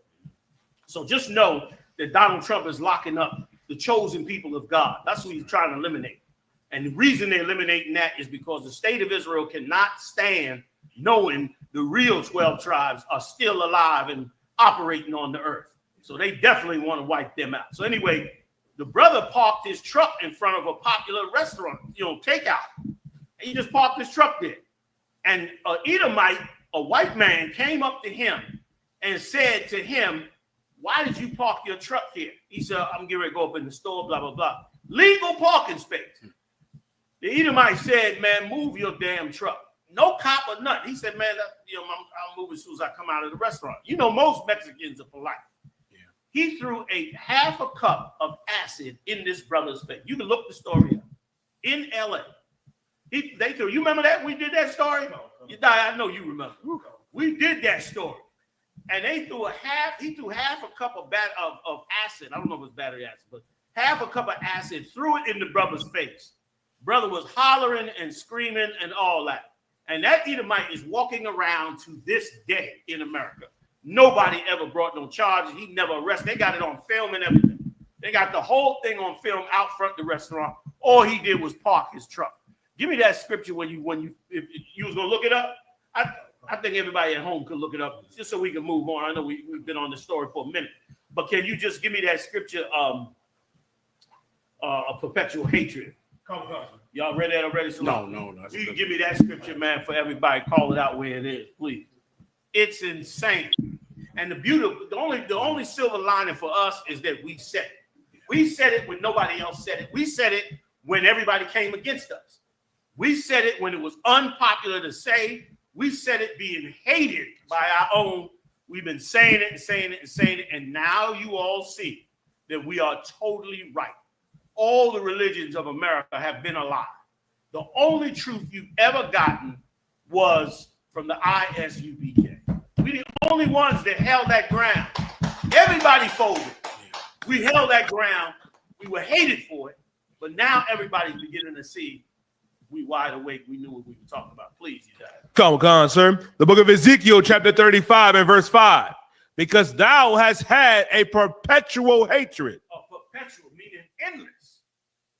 So just know that Donald Trump is locking up the chosen people of God. That's what he's trying to eliminate. And the reason they're eliminating that is because the state of Israel cannot stand knowing the real 12 tribes are still alive and operating on the earth. So they definitely want to wipe them out. So anyway, the brother parked his truck in front of a popular restaurant, takeout. And he just parked his truck there. And an Edomite, a white man, came up to him and said to him, "Why did you park your truck here?" He said, "I'm getting ready to go up in the store, blah, blah, blah." Legal parking space. The Edomite said, "Man, move your damn truck." No cop or nothing. He said, "Man, I'll move as soon as I come out of the restaurant." Most Mexicans are polite. Yeah. He threw half a cup of acid in this brother's face. You can look the story up. In LA. They threw, you remember that? We did that story? I know you remember. We did that story. And he threw half a cup of acid. I don't know if it was battery acid, but half a cup of acid, threw it in the brother's face. Brother was hollering and screaming and all that. And that Edomite is walking around to this day in America. Nobody ever brought no charges. He never arrested. They got it on film and everything. They got the whole thing on film out front of the restaurant. All he did was park his truck. Give me that scripture if you was gonna look it up. I think everybody at home could look it up just so we can move on. I know we've been on this story for a minute, but can you just give me that scripture? A perpetual hatred. Y'all read that already? So No. You can give me that scripture, man, for everybody. Call it out where it is, please. It's insane. And the only silver lining for us is that we said it. We said it when nobody else said it. We said it when everybody came against us. We said it when it was unpopular to say. We said it being hated by our own. We've been saying it and saying it and saying it. And now you all see that we are totally right. All the religions of America have been a lie. The only truth you've ever gotten was from the ISUPK. We the only ones that held that ground. Everybody folded. We held that ground. We were hated for it. But now everybody's beginning to see we wide awake. We knew what we were talking about. Please, you guys. Come on, sir. The book of Ezekiel, chapter 35 and verse 5. Because thou hast had a perpetual hatred. A perpetual meaning endless.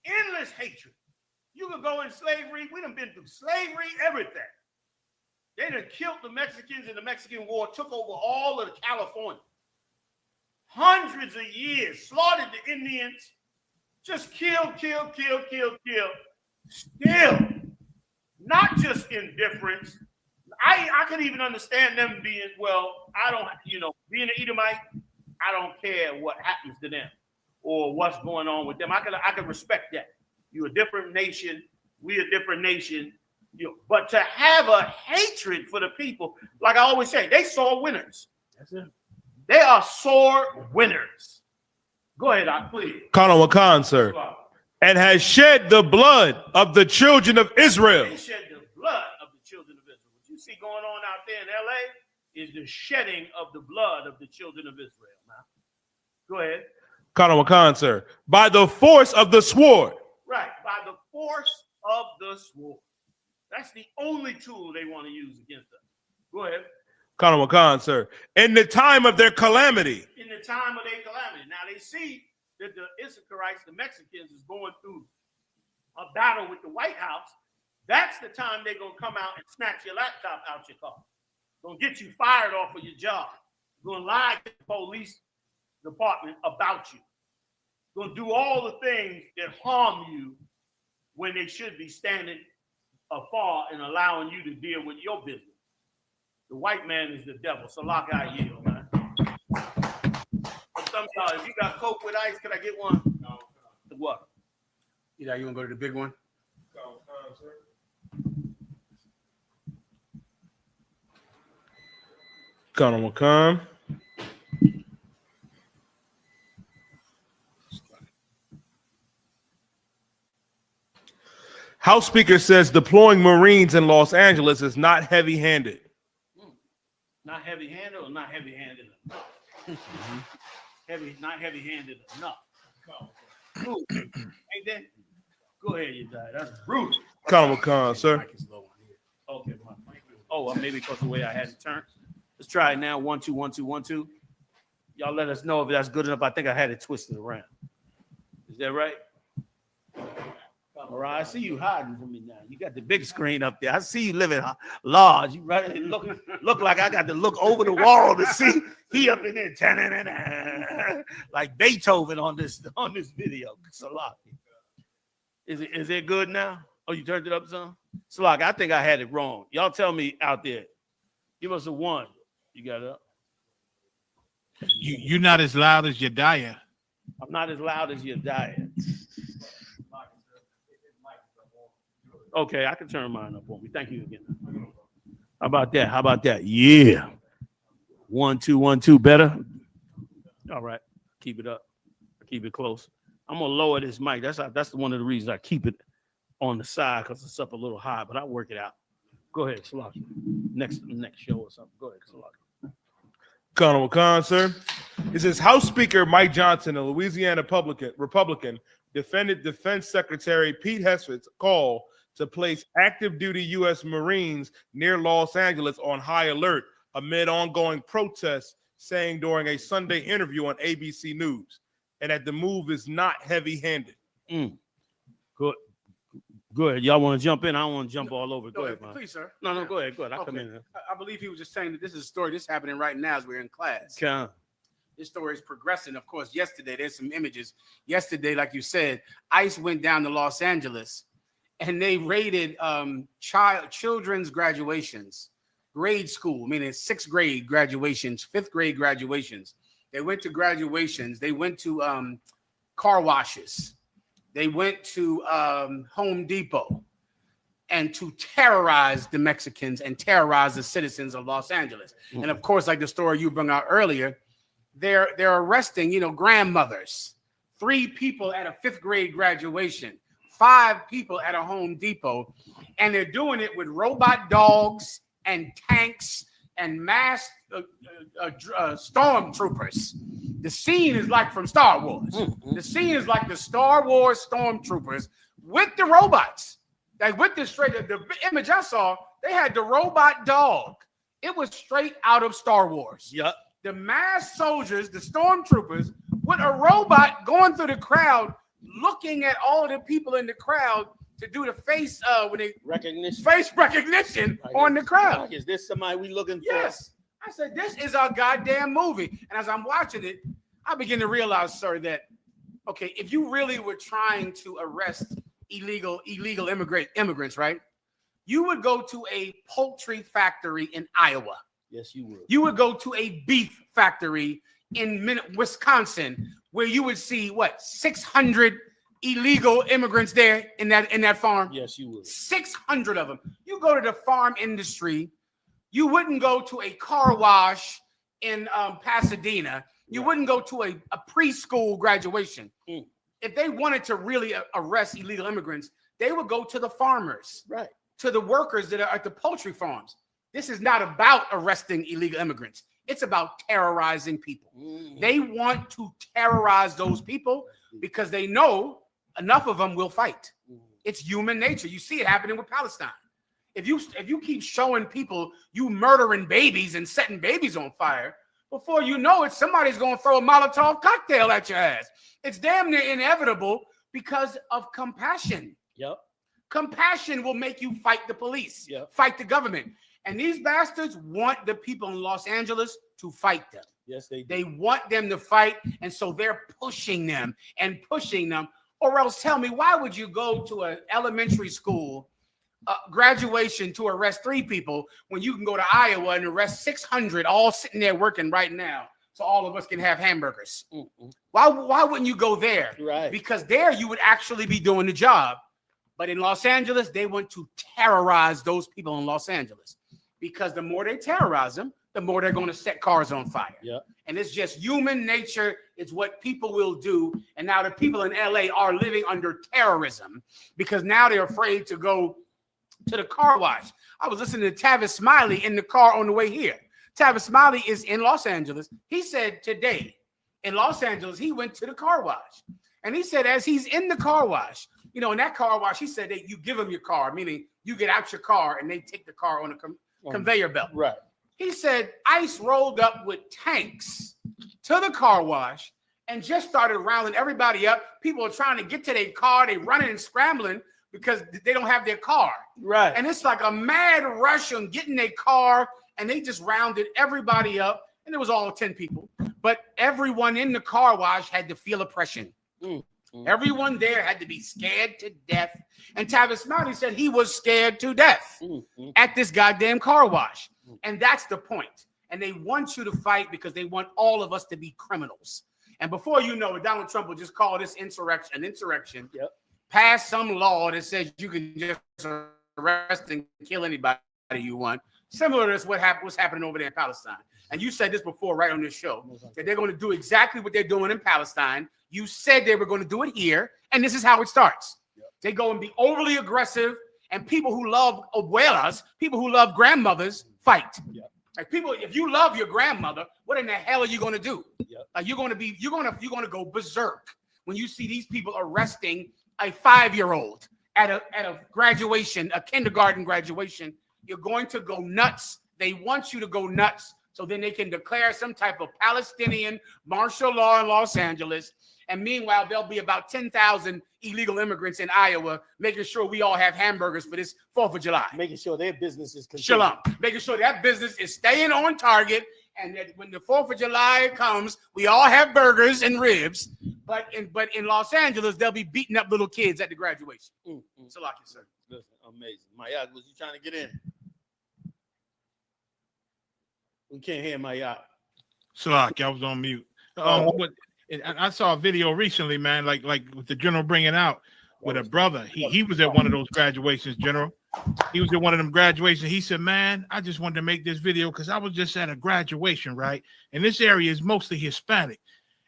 Endless hatred. You could go in slavery. We done been through slavery, everything. They done killed the Mexicans in the Mexican War, took over all of California. Hundreds of years, slaughtered the Indians, just kill. Still, not just indifference. I could even understand them being, being an Edomite, I don't care what happens to them or what's going on with them. I can respect that. You're a different nation. We a different nation. But to have a hatred for the people, like I always say, they saw winners. That's it. They are sore winners. Go ahead, please. Colonel Wakan, sir. And has shed the blood of the children of Israel. They shed the blood of the children of Israel. What you see going on out there in LA is the shedding of the blood of the children of Israel. Now, go ahead. Colonel Wakan, sir. By the force of the sword. Right, by the force of the sword. That's the only tool they want to use against us. Go ahead. Colonel Wakan, sir. In the time of their calamity. In the time of their calamity. Now they see that the Issacharites, the Mexicans, is going through a battle with the White House. That's the time they're going to come out and snatch your laptop out your car. Going to get you fired off of your job. Going to lie to the police department about you. Going to do all the things that harm you when they should be standing afar and allowing you to deal with your business. The white man is the devil. So lock I yield, man. Some y'all, if you got Coke with ice, can I get one? No. What? You want to go to the big one? Colonel Wakan. House Speaker says deploying Marines in Los Angeles is not heavy-handed. Not heavy-handed or not heavy-handed enough? Not heavy-handed enough. Ooh, ain't that? Go ahead, you guys. That's brutal. Colonel Wakan, sir. Okay. Maybe because of the way I had it turned. Let's try it now. 1 2 1 2 1 2. Y'all let us know if that's good enough. I think I had it twisted around. Is that right? All right, I see you hiding from me now. You got the big screen up there. I see you living large. You right? Look like I got to look over the wall to see he up in there, like Beethoven on this video. Salaki. Is it good now? Oh, you turned it up some? Salaki, I think I had it wrong. Y'all tell me out there. Give us a 1. You got it up? You're not as loud as your diet. I'm not as loud as your diet. Okay, I can turn mine up on me. Thank you again. How about that? Yeah. 1 2 1 2. Better. All right. Keep it up. Keep it close. I'm gonna lower this mic. That's one of the reasons I keep it on the side because it's up a little high. But I work it out. Go ahead, Salaki. Next show or something. Go ahead, Salaki. Colonel Wakan, sir. It says House Speaker Mike Johnson, a Louisiana Republican, defended Defense Secretary Pete Hegseth's call to place active duty U.S. Marines near Los Angeles on high alert amid ongoing protests, saying during a Sunday interview on ABC News, and that the move is not heavy-handed. Go ahead. Y'all want to jump in? I don't want to jump all over. Go No, ahead, man. please, sir. No, go ahead. I'll Okay. come in there. I believe he was just saying that this is a story that's happening right now as we're in class. Okay. This story is progressing. Of course, yesterday, there's some images. Yesterday, like you said, ICE went down to Los Angeles and they raided children's graduations, grade school, meaning 6th grade graduations, 5th grade graduations. They went to graduations. They went to car washes. They went to Home Depot and to terrorize the Mexicans and terrorize the citizens of Los Angeles. Mm-hmm. And of course, like the story you brought out earlier, they're arresting, grandmothers, 3 people at a 5th grade graduation, 5 people at a Home Depot, and they're doing it with robot dogs and tanks and masked stormtroopers. The scene is like from Star Wars. The scene is like the Star Wars stormtroopers with the robots. Like with the image I saw, they had the robot dog. It was straight out of Star Wars. Yep. The masked soldiers, the stormtroopers, with a robot going through the crowd, looking at all the people in the crowd to do the face recognition on the crowd. Like, is this somebody we looking for? Yes. I said, this is a goddamn movie. And as I'm watching it, I begin to realize, sir, that, okay, if you really were trying to arrest illegal immigrants, right? You would go to a poultry factory in Iowa. Yes, you would. You would go to a beef factory in Wisconsin, where you would see, 600 illegal immigrants there in that farm? Yes, you would. 600 of them. You go to the farm industry, you wouldn't go to a car wash in Pasadena. You wouldn't go to a preschool graduation. If they wanted to really arrest illegal immigrants, they would go to the farmers, right? To the workers that are at the poultry farms. This is not about arresting illegal immigrants. It's about terrorizing people. They want to terrorize those people because they know enough of them will fight. It's human nature. You see it happening with Palestine. If you keep showing people you murdering babies and setting babies on fire, before you know it, somebody's going to throw a Molotov cocktail at your ass. It's damn near inevitable because of compassion. Yep. Compassion will make you fight the police, fight the government. And these bastards want the people in Los Angeles to fight them. Yes, they do. They want them to fight, and so they're pushing them. Or else tell me, why would you go to an elementary school graduation to arrest 3 people when you can go to Iowa and arrest 600 all sitting there working right now so all of us can have hamburgers? Why wouldn't you go there? Right. Because there you would actually be doing the job. But in Los Angeles, they want to terrorize those people in Los Angeles, because the more they terrorize them, the more they're going to set cars on fire. And it's just human nature. It's what people will do. And now the people in LA are living under terrorism because now they're afraid to go to the car wash. I was listening to Tavis Smiley in the car on the way here. Tavis Smiley is in Los Angeles. He said today in Los Angeles, he went to the car wash. And he said as he's in the car wash, in that car wash, he said that you give them your car, meaning you get out your car and they take the car on a conveyor belt. Right. He said ICE rolled up with tanks to the car wash and just started rounding everybody up. People are trying to get to their car. They running and scrambling because they don't have their car. Right. And it's like a mad rush on getting their car, and they just rounded everybody up. And it was all 10 people. But everyone in the car wash had to feel oppression. Everyone there had to be scared to death. And Tavis Smiley said he was scared to death at this goddamn car wash. And that's the point. And they want you to fight because they want all of us to be criminals. And before you know it, Donald Trump will just call this insurrection, pass some law that says you can just arrest and kill anybody you want. Similar to what's happening over there in Palestine. And you said this before right on this show, that they're going to do exactly what they're doing in Palestine. You said they were going to do it here, and this is how it starts. They go and be overly aggressive, and people who love abuelas, people who love grandmothers, fight. Like people, if you love your grandmother, what in the hell are you going to do? Like you're going to go berserk when you see these people arresting a 5-year-old at a graduation, a kindergarten graduation. You're going to go nuts. They want you to go nuts so then they can declare some type of Palestinian martial law in Los Angeles. And meanwhile, there'll be about 10,000 illegal immigrants in Iowa, making sure we all have hamburgers for this 4th of July. Making sure their business is continued. Shalom. Making sure that business is staying on target, and that when the 4th of July comes, we all have burgers and ribs. But in Los Angeles, they'll be beating up little kids at the graduation. So like you said. Listen, amazing. Mayat, was you trying to get in? We can't hear Mayat. Salak, I was on mute. I saw a video recently, man, like with the general bringing out with a brother. He was at one of those graduations, General. He was at one of them graduations. He said, man, I just wanted to make this video because I was just at a graduation, right? And this area is mostly Hispanic.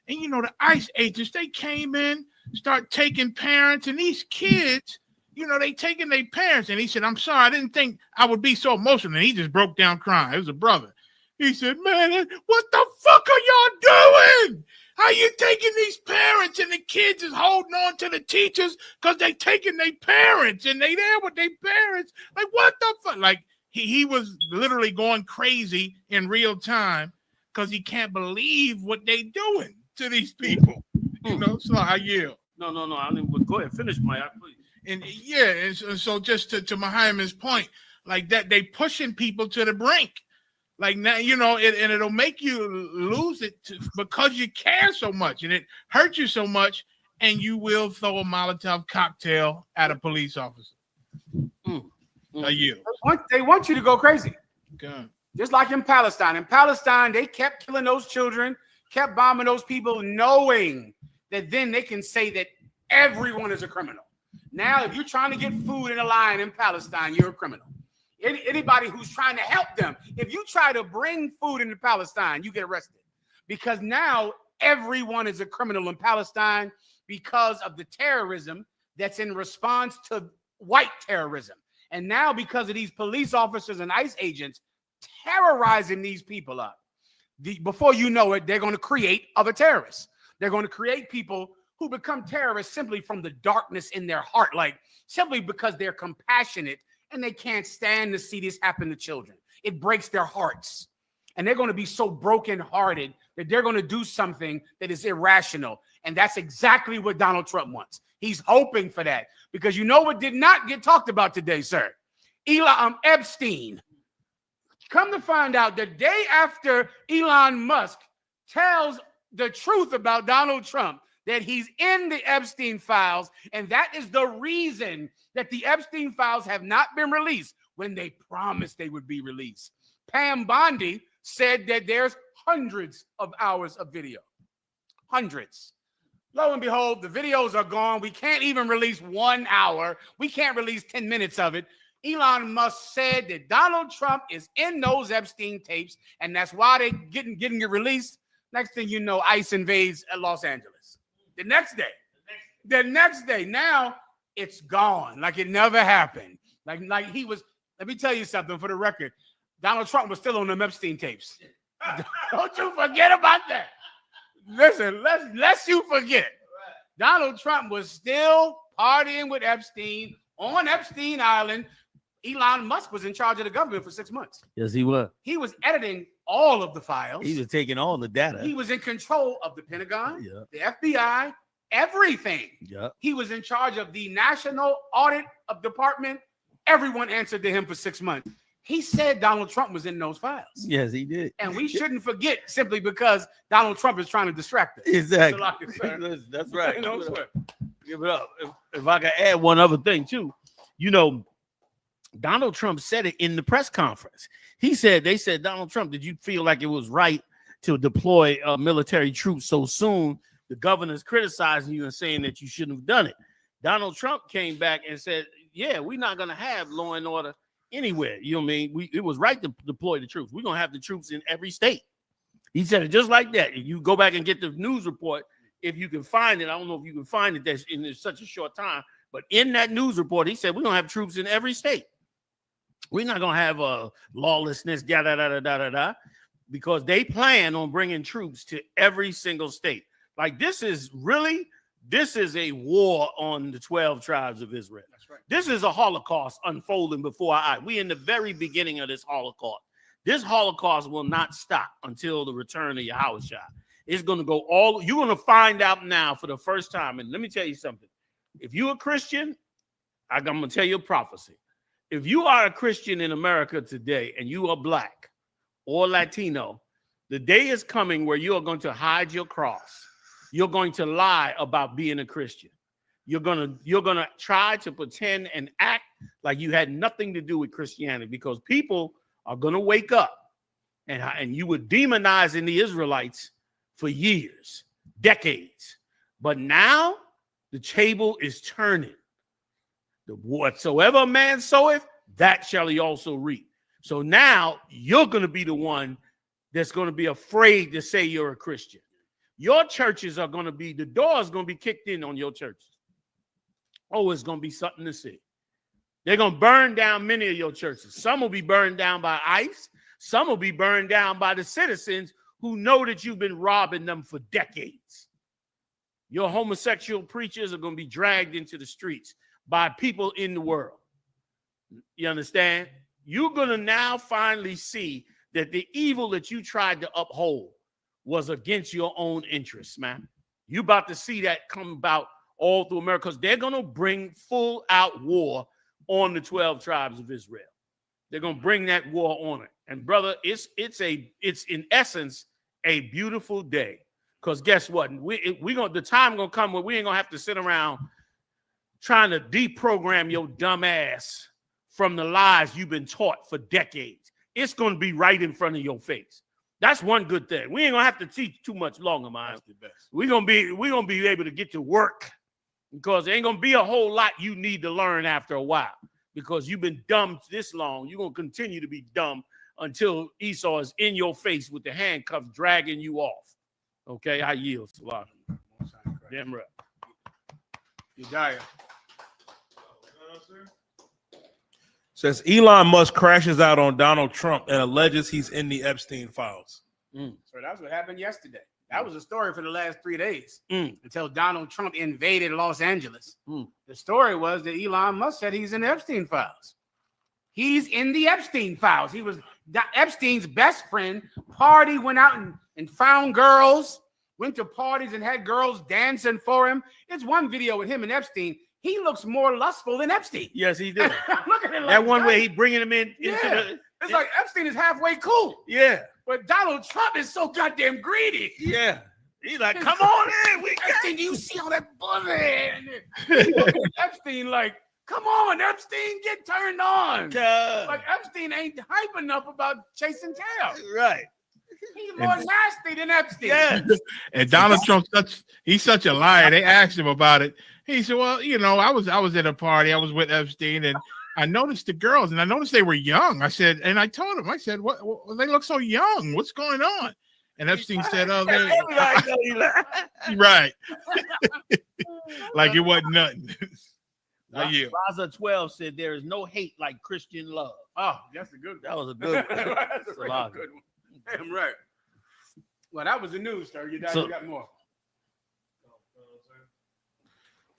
And, you know, the ICE agents, they came in, start taking parents, and these kids, you know, they taking their parents. And he said, I'm sorry, I didn't think I would be so emotional. And he just broke down crying. It was a brother. He said, man, what the fuck are y'all doing? How you taking these parents, and the kids is holding on to the teachers because they taking their parents and they there with their parents? Like, what the fuck? Like, he was literally going crazy in real time because he can't believe what they doing to these people. You know, so I yield. No. I didn't. Go ahead, finish Mayat, please. And yeah, and so just to Muhammad's point, like that, they pushing people to the brink. Like now, you know, and it'll make you lose it because you care so much, and it hurts you so much, and you will throw a Molotov cocktail at a police officer. A year. They want you to go crazy. Okay. Just like in Palestine. In Palestine, they kept killing those children, kept bombing those people, knowing that then they can say that everyone is a criminal. Now, if you're trying to get food in a line in Palestine, you're a criminal. Anybody who's trying to help them, if you try to bring food into Palestine, you get arrested, because now everyone is a criminal in Palestine because of the terrorism that's in response to white terrorism. And now because of these police officers and ICE agents terrorizing these people up, before you know it, they're going to create other terrorists. They're going to create people who become terrorists simply from the darkness in their heart, like simply because they're compassionate and they can't stand to see this happen to children. It breaks their hearts. And they're going to be so brokenhearted that they're going to do something that is irrational. And that's exactly what Donald Trump wants. He's hoping for that. Because you know what did not get talked about today, sir? Epstein. Come to find out, the day after Elon Musk tells the truth about Donald Trump, that he's in the Epstein files, and that is the reason that the Epstein files have not been released when they promised they would be released. Pam Bondi said that there's hundreds of hours of video. Hundreds. Lo and behold, the videos are gone. We can't even release 1 hour. We can't release 10 minutes of it. Elon Musk said that Donald Trump is in those Epstein tapes, and that's why they're getting it released. Next thing you know, ICE invades Los Angeles. The next day, now it's gone, like it never happened. Like he was. Let me tell you something for the record. Donald Trump was still on them Epstein tapes. Don't you forget about that. Listen, lest you forget. Donald Trump was still partying with Epstein on Epstein Island. Elon Musk was in charge of the government for 6 months. Yes, he was. He was editing all of the files. He was taking all the data. He was in control of the Pentagon, the FBI, everything. Yeah. He was in charge of the National Audit Department. Everyone answered to him for 6 months. He said Donald Trump was in those files. Yes, he did. And we shouldn't forget simply because Donald Trump is trying to distract us. Exactly. That's right. Give it up. If I could add one other thing too, you know, Donald Trump said it in the press conference. They said, Donald Trump, did you feel like it was right to deploy military troops so soon? The governor's criticizing you and saying that you shouldn't have done it. Donald Trump came back and said, yeah, we're not going to have law and order anywhere. You know what I mean? It was right to deploy the troops. We're going to have the troops in every state. He said it just like that. If you go back and get the news report, if you can find it, I don't know if you can find it that's in such a short time, but in that news report, he said, we're going to have troops in every state. We're not going to have lawlessness, because they plan on bringing troops to every single state. Like this is a war on the 12 tribes of Israel. That's right. This is a Holocaust unfolding before our eyes. We in the very beginning of this Holocaust. This Holocaust will not stop until the return of Yahushua. It's going to go all. You're going to find out now for the first time. And let me tell you something. If you're a Christian, I'm going to tell you a prophecy. If you are a Christian in America today and you are black or Latino, the day is coming where you are going to hide your cross. You're going to lie about being a Christian. You're gonna try to pretend and act like you had nothing to do with Christianity, because people are gonna wake up, and you were demonizing the Israelites for years, decades. But now the table is turning. Whatsoever a man soweth, that shall he also reap. So now you're gonna be the one that's gonna be afraid to say you're a Christian. Your churches are gonna be, the door is gonna be kicked in on your churches. Oh, it's going to be something to see. They're going to burn down many of your churches. Some will be burned down by ICE. Some will be burned down by the citizens who know that you've been robbing them for decades. Your homosexual preachers are going to be dragged into the streets by people in the world. You understand? You're going to now finally see that the evil that you tried to uphold was against your own interests, man. You're about to see that come about all through America, because they're going to bring full out war on the 12 tribes of Israel. They're going to bring that war on it. And brother, it's in essence a beautiful day, because guess what? The time going to come where we ain't going to have to sit around trying to deprogram your dumb ass from the lies you've been taught for decades. It's going to be right in front of your face. That's one good thing. We ain't going to have to teach too much longer, man. That's the best. We're going to be able to get to work, because there ain't going to be a whole lot you need to learn after a while, because you've been dumb this long. You're going to continue to be dumb until Esau is in your face with the handcuffs dragging you off. Okay, I yield. Damn right. Udaya. Says Elon Musk crashes out on Donald Trump and alleges he's in the Epstein files. So that's what happened yesterday. That was a story for the last 3 days until Donald Trump invaded Los Angeles. The story was that Elon Musk said he's in the Epstein files. He's in the Epstein files. He was Epstein's best friend. Party, went out and found girls, went to parties and had girls dancing for him. It's one video with him and Epstein. He looks more lustful than Epstein. Yes, he did. Look at him. That one way he bringing him in. It's like Epstein is halfway cool. Yeah. But Donald Trump is so goddamn greedy. Yeah. He's like, come on in. Epstein, do you see all that buzzing? Epstein, like, come on, Epstein, get turned on. Like, Epstein ain't hype enough about chasing tail. Right. He's more nasty than Epstein. Yeah. And Donald Trump, he's such a liar. They asked him about it. He said, well, I was at a party. I was with Epstein, and I noticed the girls, and I noticed they were young. I said, and I told him, I said, what they look so young. What's going on? And Epstein said, oh, right. Like it wasn't nothing. Raza 12 said there is no hate like Christian love. Oh, that's a good one. That was a good one. That's a good one. Damn right. Well, that was the news, sir. You got more.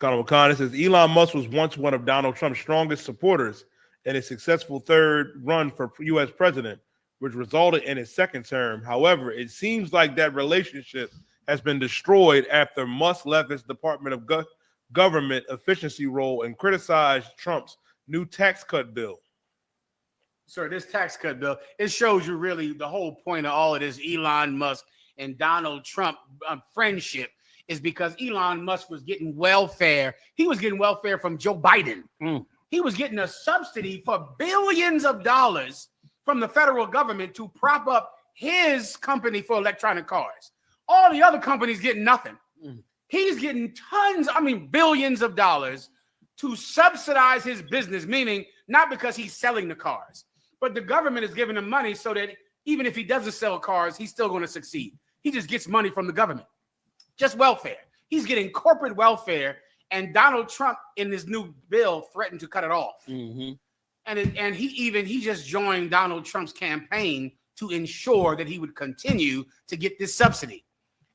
Colin McConnell says Elon Musk was once one of Donald Trump's strongest supporters in his successful third run for U.S. president, which resulted in his second term. However, it seems like that relationship has been destroyed after Musk left his Department of Government efficiency role and criticized Trump's new tax cut bill. Sir, this tax cut bill, it shows you really the whole point of all of this Elon Musk and Donald Trump friendship is because Elon Musk was getting welfare. He was getting welfare from Joe Biden. He was getting a subsidy for billions of dollars from the federal government to prop up his company for electronic cars. All the other companies getting nothing. He's getting billions of dollars to subsidize his business, meaning not because he's selling the cars, but the government is giving him money so that even if he doesn't sell cars, he's still going to succeed. He just gets money from the government. Just welfare. He's getting corporate welfare, and Donald Trump in this new bill threatened to cut it off. And he just joined Donald Trump's campaign to ensure that he would continue to get this subsidy.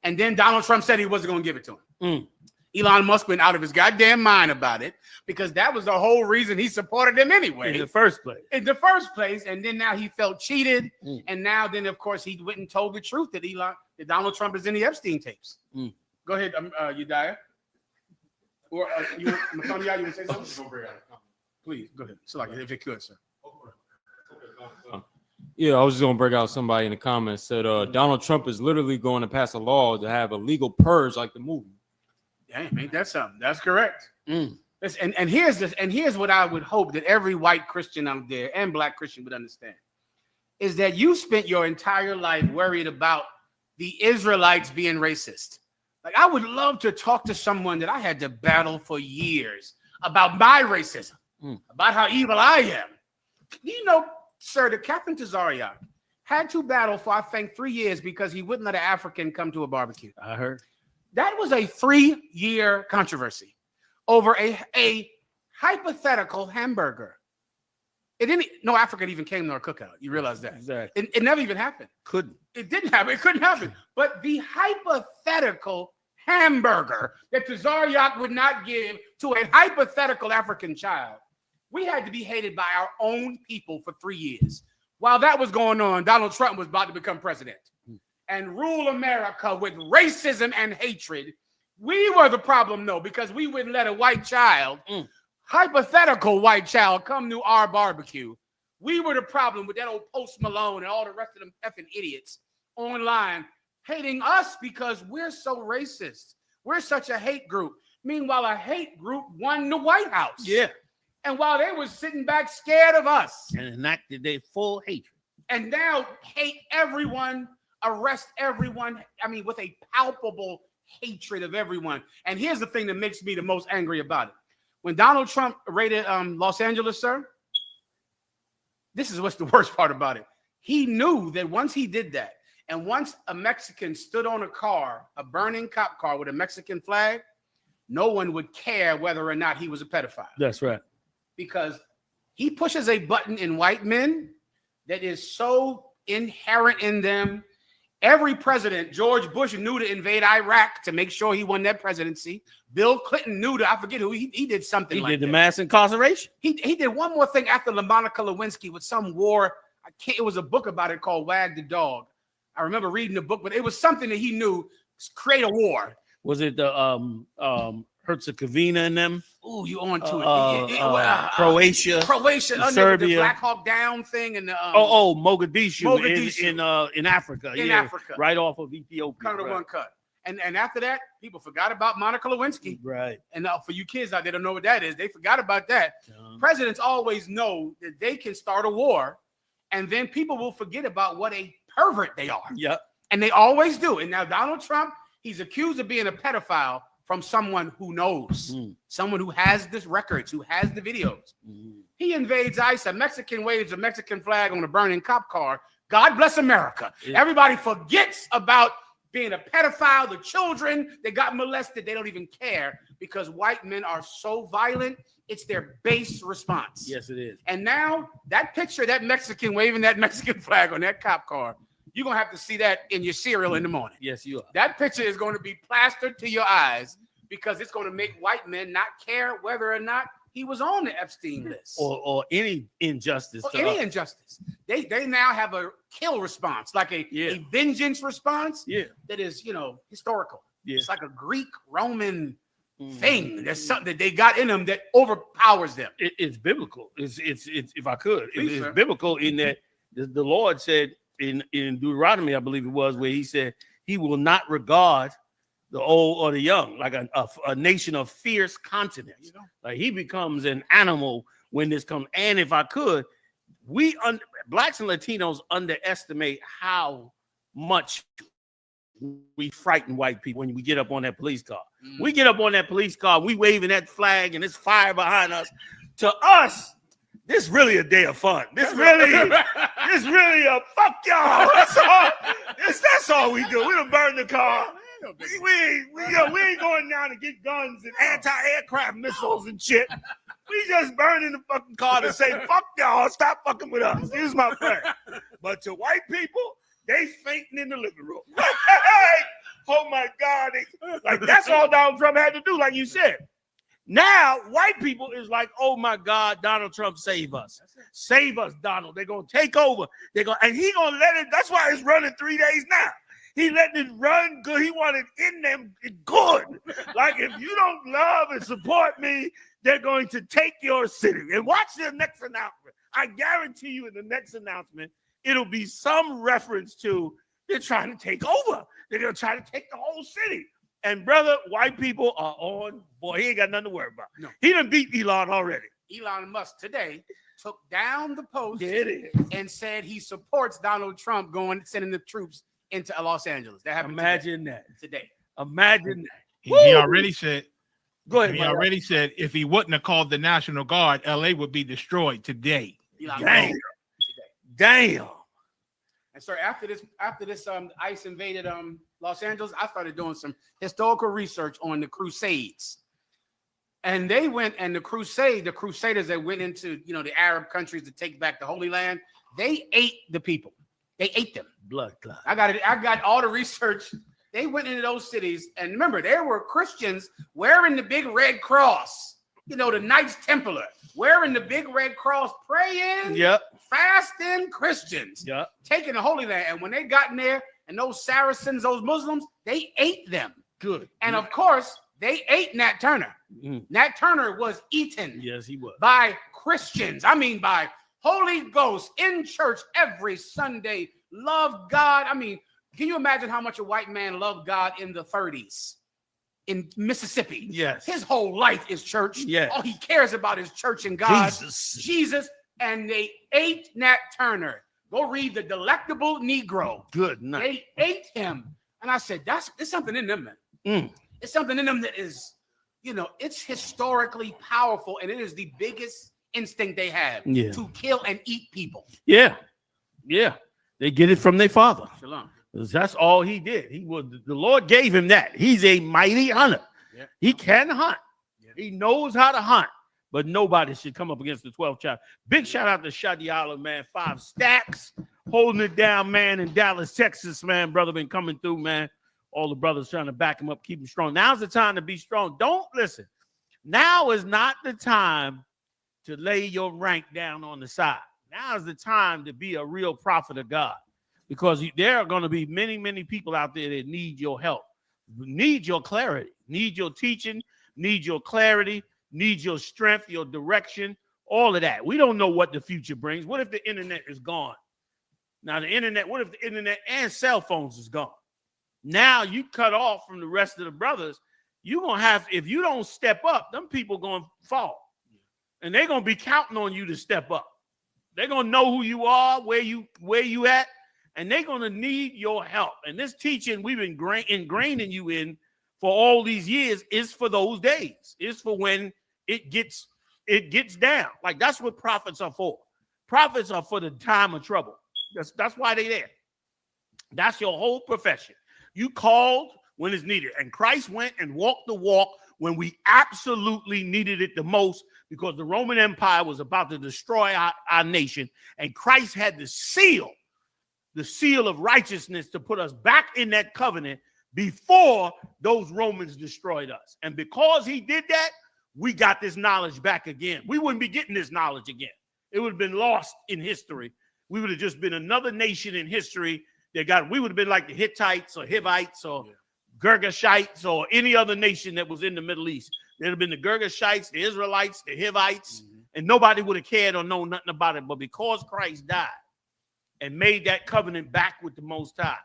And then Donald Trump said he wasn't going to give it to him. Elon Musk went out of his goddamn mind about it because that was the whole reason he supported him anyway. In the first place. And then now he felt cheated. And now then, of course, he went and told the truth that Donald Trump is in the Epstein tapes. Go ahead, Udiah. Or Matanya, you want to say something? Please, go ahead. So, if it could, sir. Yeah, I was just gonna break out somebody in the comments said Donald Trump is literally going to pass a law to have a legal purge like the movie. Damn, ain't that something? That's correct. And here's what I would hope that every white Christian out there and black Christian would understand is that you spent your entire life worried about the Israelites being racist. Like, I would love to talk to someone that I had to battle for years about my racism, about how evil I am. You know, sir, the Captain Tazariak had to battle for, I think, 3 years because he wouldn't let an African come to a barbecue. I heard. That was a 3-year controversy over a hypothetical hamburger. No African even came to our cookout. You realize that? Exactly. It never even happened. It didn't happen. It couldn't happen. But the hypothetical hamburger that Tazariak would not give to a hypothetical African child, we had to be hated by our own people for 3 years. While that was going on, Donald Trump was about to become president and rule America with racism and hatred. We were the problem, though, because we wouldn't let a white child, hypothetical white child, come to our barbecue. We were the problem with that old Post Malone and all the rest of them effing idiots online hating us because we're so racist. We're such a hate group. Meanwhile, a hate group won the White House. Yeah. And while they were sitting back scared of us. And enacted their full hatred. And now hate everyone, arrest everyone. I mean, with a palpable hatred of everyone. And here's the thing that makes me the most angry about it. When Donald Trump raided Los Angeles, sir, this is what's the worst part about it. He knew that once he did that, and once a Mexican stood on a car, a burning cop car with a Mexican flag, no one would care whether or not he was a pedophile. That's right. Because he pushes a button in white men that is so inherent in them. Every president, George Bush knew to invade Iraq to make sure he won that presidency. Bill Clinton knew to, I forget who, he did something like that. He did the mass incarceration. He did one more thing after Monica Lewinsky with some war. It was a book about it called Wag the Dog. I remember reading the book, but it was something that he knew create a war. Was it the Herzegovina and them? Oh, you on to it. Croatia, under the Black Hawk Down thing, and the Mogadishu. In Africa. In Africa. Right off of Ethiopia. Kind of one cut. And after that, people forgot about Monica Lewinsky. Right. And for you kids out there don't know what that is, they forgot about that. Presidents always know that they can start a war, and then people will forget about what a pervert they are. Yep. And they always do. And now Donald Trump, he's accused of being a pedophile from someone who knows, someone who has this records, who has the videos. He invades ICE, a Mexican waves a Mexican flag on a burning cop car. God bless America. Yeah. Everybody forgets about being a pedophile, the children that got molested. They don't even care because white men are so violent. It's their base response. Yes, it is. And now that picture, that Mexican waving that Mexican flag on that cop car, you're going to have to see that in your cereal in the morning. Yes, you are. That picture is going to be plastered to your eyes because it's going to make white men not care whether or not he was on the Epstein list. Or any injustice. Any injustice. They now have a kill response, like a vengeance response that is, historical. Yeah. It's like a Greek, Roman thing. There's something that they got in them that overpowers them. It's biblical. It's if I could. It's sir. Biblical in that the Lord said in Deuteronomy, I believe it was, where he said he will not regard the old or the young, like a nation of fierce continents. Like he becomes an animal when this comes. And if I could, blacks and Latinos underestimate how much we frighten white people when we get up on that police car. We get up on that police car, we waving that flag and it's fire behind us. To us, this really a day of fun. This really a fuck y'all. That's all we do. We don't burn the car. We ain't going down to get guns and anti-aircraft missiles and shit. We just burning the fucking car to say, fuck y'all, stop fucking with us. Here's my friend. But to white people, they fainting in the living room. Oh my God. Like that's all Donald Trump had to do, like you said. Now, white people is like, oh my God, Donald Trump, save us. Save us, Donald. They're gonna take over. And he gonna let it, that's why it's running 3 days now. He letting it run good. He wanted in them good. Like if you don't love and support me, they're going to take your city. And watch the next announcement. I guarantee you in the next announcement, it'll be some reference to they're trying to take over. They're going to try to take the whole city. And brother, white people are on, boy, he ain't got nothing to worry about. No. He done beat Elon already. Elon Musk today took down the post There it is. and said he supports Donald Trump sending the troops into Los Angeles. That happened today. Imagine that. He already said. Go ahead. He already said if he wouldn't have called the National Guard, LA would be destroyed today. Elon Damn. And so after this ICE invaded Los Angeles, I started doing some historical research on the Crusades. And they went, and the Crusaders that went into the Arab countries to take back the Holy Land, they ate the people. They ate them. Blood clot. I got all the research. They went into those cities, and remember, there were Christians wearing the big red cross. The Knights Templar wearing the big red cross, praying, fasting Christians, taking the Holy Land. And when they got in there, and those Saracens, those Muslims, they ate them. Good. And of course, they ate Nat Turner. Nat Turner was eaten. Yes, he was. By Christians. I mean, by Holy Ghost in church every Sunday. Love God. I mean, can you imagine how much a white man loved God in the 30s in Mississippi? Yes. His whole life is church. Yes. All he cares about is church and God. Jesus. And they ate Nat Turner. Go read The Delectable Negro. Good night. They ate him. And I said, there's something in them, man. It's something in them that is, it's historically powerful. And it is the biggest instinct they have to kill and eat people. Yeah. They get it from their father. Shalom. That's all he did. The Lord gave him that. He's a mighty hunter. Yeah. He can hunt. Yeah. He knows how to hunt. But nobody should come up against the 12th child. Big shout out to Shadiala, man. 5 stacks holding it down, man, in Dallas, Texas, man. Brother been coming through, man. All the brothers trying to back him up, keep him strong. Now's the time to be strong. Don't listen. Now is not the time to lay your rank down on the side. Now is the time to be a real prophet of God, because there are going to be many, many people out there that need your help, need your clarity, need your teaching, need your clarity, need your strength, your direction, all of that. We don't know what the future brings. What if the internet is gone? Now what if the internet and cell phones is gone? Now you cut off from the rest of the brothers. You're going to have, if you don't step up, them people going to fall. And they're going to be counting on you to step up. They're going to know who you are, where you at, and they're going to need your help. And this teaching we've been ingraining you in for all these years is for those days. It's for when it gets down. Like that's what prophets are for. Prophets are for the time of trouble. That's why they're there. That's your whole profession. You called when it's needed. And Christ went and walked the walk when we absolutely needed it the most, because the Roman Empire was about to destroy our nation. And Christ had the seal of righteousness to put us back in that covenant before those Romans destroyed us. And because he did that, we got this knowledge back again. We wouldn't be getting this knowledge again. It would have been lost in history. We would have just been another nation in history we would have been like the Hittites or Hivites or Girgashites or any other nation that was in the Middle East. There'd have been the Girgashites, the Israelites, the Hivites, and nobody would have cared or known nothing about it. But because Christ died and made that covenant back with the Most High,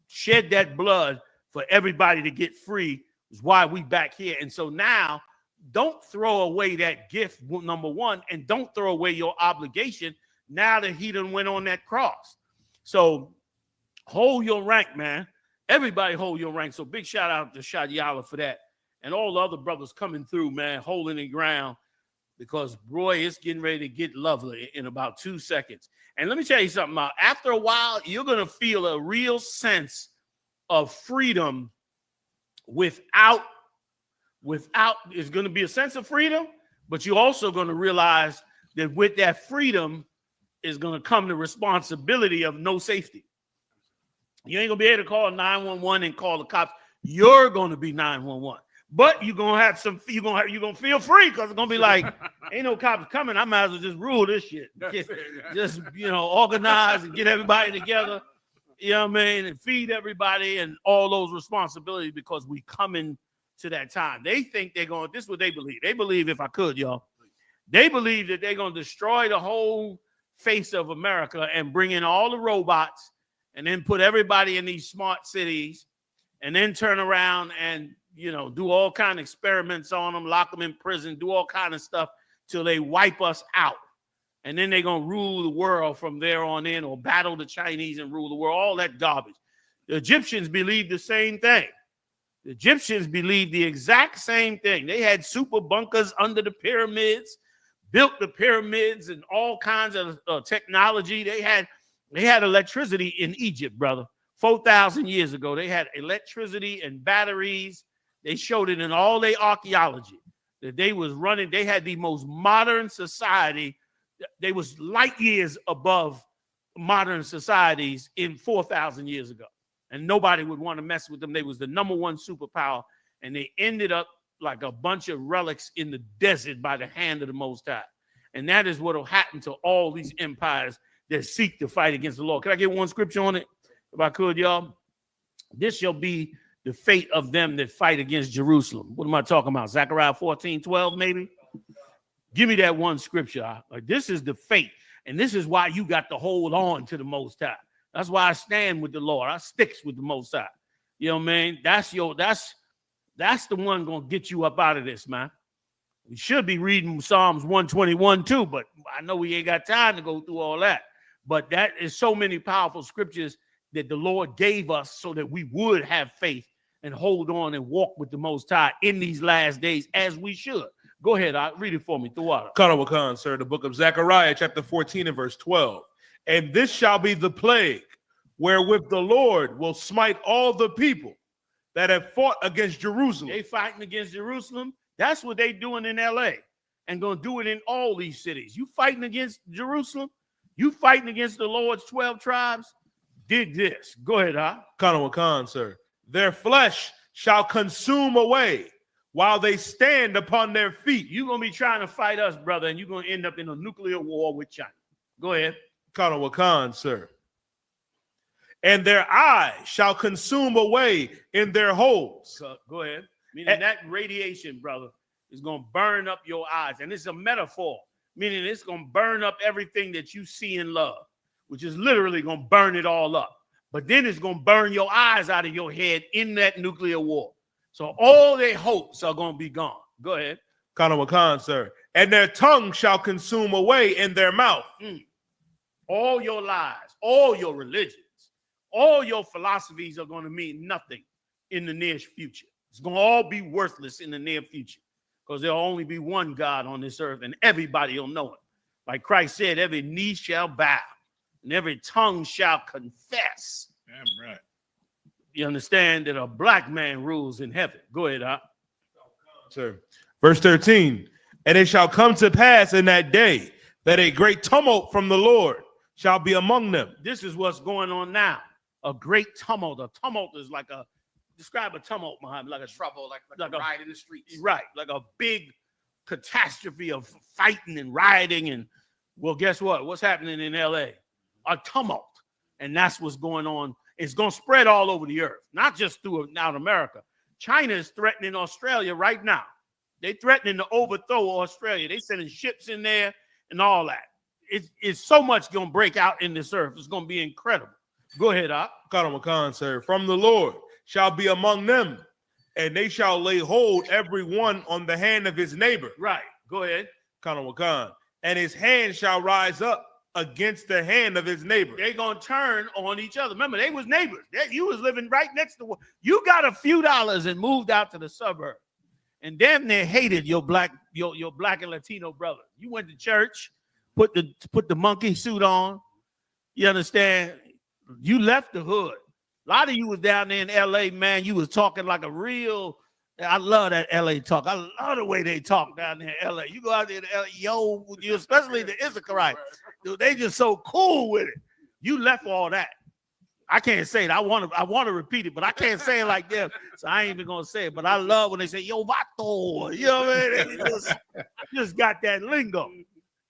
shed that blood for everybody to get free, is why we back here. And so now, don't throw away that gift, number one, and don't throw away your obligation now that he done went on that cross. So hold your rank, man. Everybody hold your rank. So big shout out to Shadiala for that. And all the other brothers coming through, man, holding the ground, because, boy, it's getting ready to get lovely in about 2 seconds. And let me tell you something. After a while, you're going to feel a real sense of freedom without, it's going to be a sense of freedom, but you're also going to realize that with that freedom is going to come the responsibility of no safety. You ain't gonna be able to call 911 and call the cops. You're gonna be 911. But you're gonna have some, you're gonna feel free because it's gonna be like, ain't no cops coming. I might as well just rule this shit. Just organize and get everybody together. You know what I mean? And feed everybody and all those responsibilities because we coming to that time. They think they're going, this is what they believe. They believe, if I could, y'all, they believe that they're going to destroy the whole face of America and bring in all the robots and then put everybody in these smart cities and then turn around and, do all kind of experiments on them, lock them in prison, do all kind of stuff till they wipe us out. And then they're going to rule the world from there on in, or battle the Chinese and rule the world, all that garbage. The Egyptians believed the same thing. The Egyptians believed the exact same thing. They had super bunkers under the pyramids, built the pyramids and all kinds of technology. They had electricity in Egypt, brother. 4,000 years ago, they had electricity and batteries. They showed it in all their archaeology that they was running. They had the most modern society. They was light years above modern societies in 4,000 years ago. And nobody would want to mess with them. They was the #1 superpower. And they ended up like a bunch of relics in the desert by the hand of the Most High. And that is what will happen to all these empires that seek to fight against the Lord. Can I get one scripture on it? If I could, y'all. This shall be the fate of them that fight against Jerusalem. What am I talking about? Zechariah 14:12, maybe? Give me that one scripture. Like, this is the fate. And this is why you got to hold on to the Most High. That's why I stand with the Lord. I sticks with the Most High. You know what I mean? That's the one going to get you up out of this, man. We should be reading Psalms 121 too, but I know we ain't got time to go through all that. But that is so many powerful scriptures that the Lord gave us so that we would have faith and hold on and walk with the Most High in these last days as we should. Go ahead, read it for me. Khan, sir, the book of Zechariah, chapter 14 and verse 12. And this shall be the plague wherewith the Lord will smite all the people that have fought against Jerusalem. They fighting against Jerusalem. That's what they doing in LA and going to do it in all these cities. You fighting against Jerusalem? You fighting against the Lord's 12 tribes? Dig this. Go ahead, Khan, sir. Their flesh shall consume away while they stand upon their feet. You're going to be trying to fight us, brother, and you're going to end up in a nuclear war with China. Go ahead. Khan, sir. And their eyes shall consume away in their holes. Go ahead. Meaning that radiation, brother, is going to burn up your eyes. And it's a metaphor, meaning it's going to burn up everything that you see and love, which is literally going to burn it all up. But then it's going to burn your eyes out of your head in that nuclear war. So all their hopes are going to be gone. Go ahead. Khan, sir. And their tongue shall consume away in their mouth. All your lies, all your religions, all your philosophies are going to mean nothing in the near future. It's going to all be worthless in the near future because there'll only be one God on this earth and everybody will know it. Like Christ said, every knee shall bow and every tongue shall confess. Damn right. You understand that a black man rules in heaven. Go ahead, Sir. Verse 13. And it shall come to pass in that day that a great tumult from the Lord shall be among them. This is what's going on now. A great tumult. A tumult is like describe a tumult, Muhammad, like a trouble, like a riot in the streets. Right, like a big catastrophe of fighting and rioting. And well, guess what? What's happening in LA? A tumult. And that's what's going on. It's going to spread all over the earth, not just throughout America. China is threatening Australia right now. They're threatening to overthrow Australia. They're sending ships in there and all that. It's so much going to break out in this earth. It's going to be incredible. Go ahead, Khan, sir. From the Lord shall be among them, and they shall lay hold every one on the hand of his neighbor. Right. Go ahead. Khan. And his hand shall rise up against the hand of his neighbor. They're going to turn on each other. Remember, they was neighbors. You was living right next to one. You got a few dollars and moved out to the suburb and damn near hated your black and Latino brother. You went to church, put the monkey suit on. You understand? You left the hood. A lot of you was down there in LA, man. You was talking like a real, I love that LA talk. I love the way they talk down there in LA. You go out there to LA, yo, especially the Issacharites. Dude, they just so cool with it. You left all that. I can't say it. I want to repeat it, but I can't say it like them. So I ain't even gonna say it. But I love when they say "Yo, vato." You know what I mean? They just got that lingo.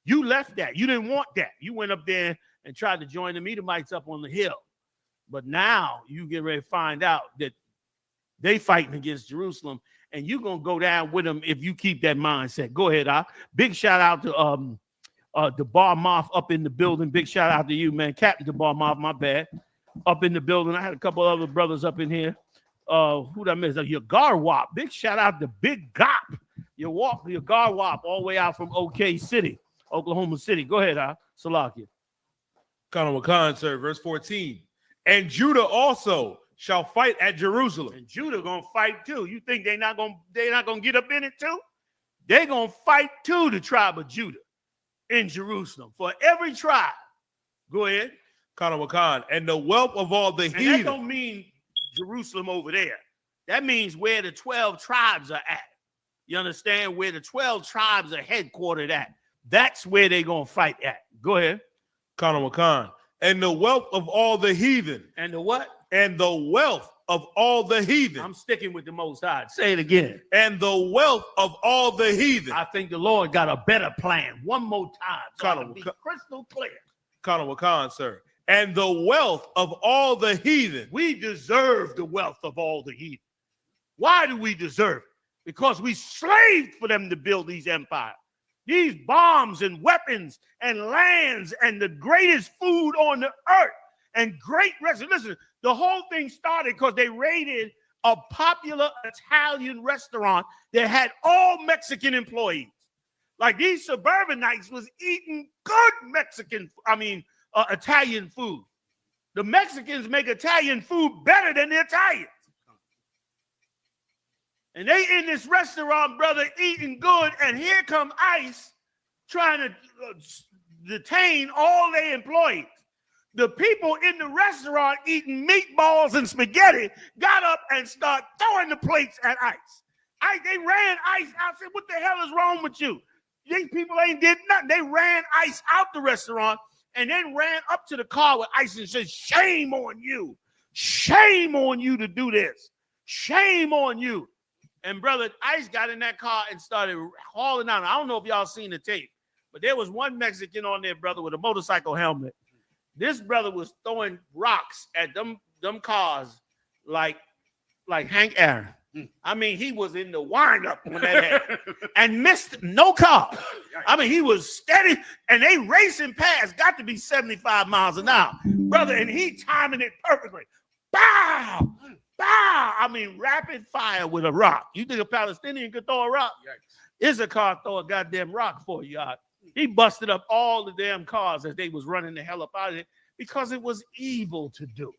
You left that. You didn't want that. You went up there and tried to join the Edomites up on the hill. But now you get ready to find out that they fighting against Jerusalem, and you're gonna go down with them if you keep that mindset. Go ahead, Big shout out to the Bar Moth up in the building. Big shout out to you, man. Captain the Bar Moth, my bad. Up in the building. I had a couple other brothers up in here. Who'd I miss? Your Garwap. Big shout out to Big Gop. Your Garwap all the way out from OK City, Oklahoma City. Go ahead, Salakia. Khan Wakan, sir, verse 14. And Judah also shall fight at Jerusalem. And Judah gonna fight too. You think they're not gonna get up in it too? They're gonna fight too, the tribe of Judah in Jerusalem. For every tribe. Go ahead. Khan Wakan, and the wealth of all the heathen. And that don't mean Jerusalem over there. That means where the 12 tribes are at. You understand? Where the 12 tribes are headquartered at. That's where they're going to fight at. Go ahead. Khan Wakan, and the wealth of all the heathen. And the what? And the wealth of all the heathen. I'm sticking with the Most High. Say it again. And the wealth of all the heathen. I think the Lord got a better plan. One more time. So I can be crystal clear. Khan Wakan, sir. And the wealth of all the heathen. We deserve the wealth of all the heathen. Why do we deserve it? Because we slaved for them to build these empires. These bombs and weapons and lands and the greatest food on the earth and great restaurants. Listen, the whole thing started because they raided a popular Italian restaurant that had all Mexican employees. Like these suburbanites was eating good Italian food. The Mexicans make Italian food better than the Italians. And they in this restaurant, brother, eating good, and here come ICE trying to detain all their employees. The people in the restaurant eating meatballs and spaghetti got up and start throwing the plates at ICE. They ran ICE out. I said, what the hell is wrong with you? These people ain't did nothing. They ran ICE out the restaurant and then ran up to the car with ICE and said, shame on you. Shame on you to do this. Shame on you. And brother, ICE got in that car and started hauling out. I don't know if y'all seen the tape, but there was one Mexican on there, brother, with a motorcycle helmet. This brother was throwing rocks at them cars like Hank Aaron. I mean, he was in the windup when that happened and missed no car. I mean, he was steady, and they racing past, got to be 75 miles an hour, brother, and he timing it perfectly. Bow, bow. I mean, rapid fire with a rock. You think a Palestinian could throw a rock? Issachar throw a goddamn rock for you. He busted up all the damn cars as they was running the hell up out of it because it was evil to do.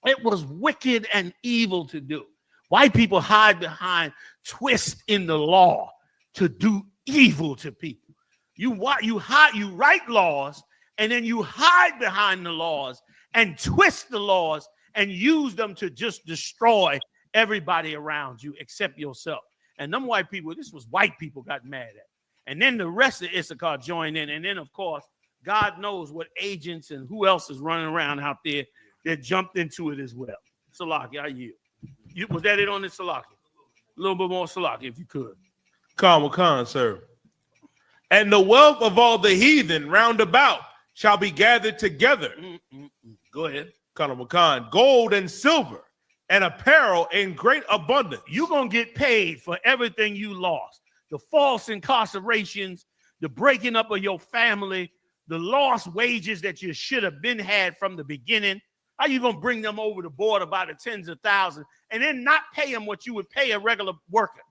It was wicked and evil to do. White people hide behind twists in the law to do evil to people. You write laws, and then you hide behind the laws and twist the laws and use them to just destroy everybody around you except yourself. And them white people, this was white people got mad at. And then the rest of Issachar joined in. And then, of course, God knows what agents and who else is running around out there that jumped into it as well. Salaki, I yield. Was that it on this Salaki? A little bit more Salaki, if you could. Khan, sir. And the wealth of all the heathen round about shall be gathered together. Go ahead. Khan, gold and silver and apparel in great abundance. You're going to get paid for everything you lost. The false incarcerations, the breaking up of your family, the lost wages that you should have been had from the beginning. How you going to bring them over the border by the tens of thousands and then not pay them what you would pay a regular worker?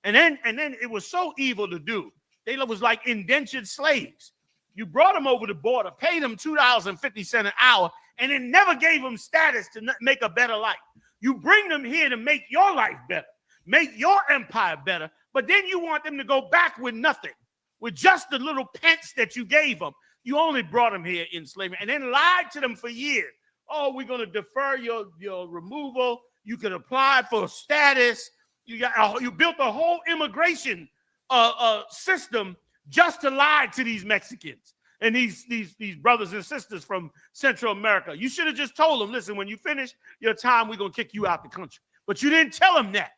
And then it was so evil to do. They was like indentured slaves. You brought them over the border, paid them $2.50 an hour, and then never gave them status to make a better life. You bring them here to make your life better, make your empire better, but then you want them to go back with nothing, with just the little pence that you gave them. You only brought them here in slavery and then lied to them for years. Oh, we're going to defer your removal. You can apply for status. You built a whole immigration system just to lie to these Mexicans. and these brothers and sisters from Central America. You should have just told them, listen, when you finish your time, we're going to kick you out the country. But you didn't tell them that.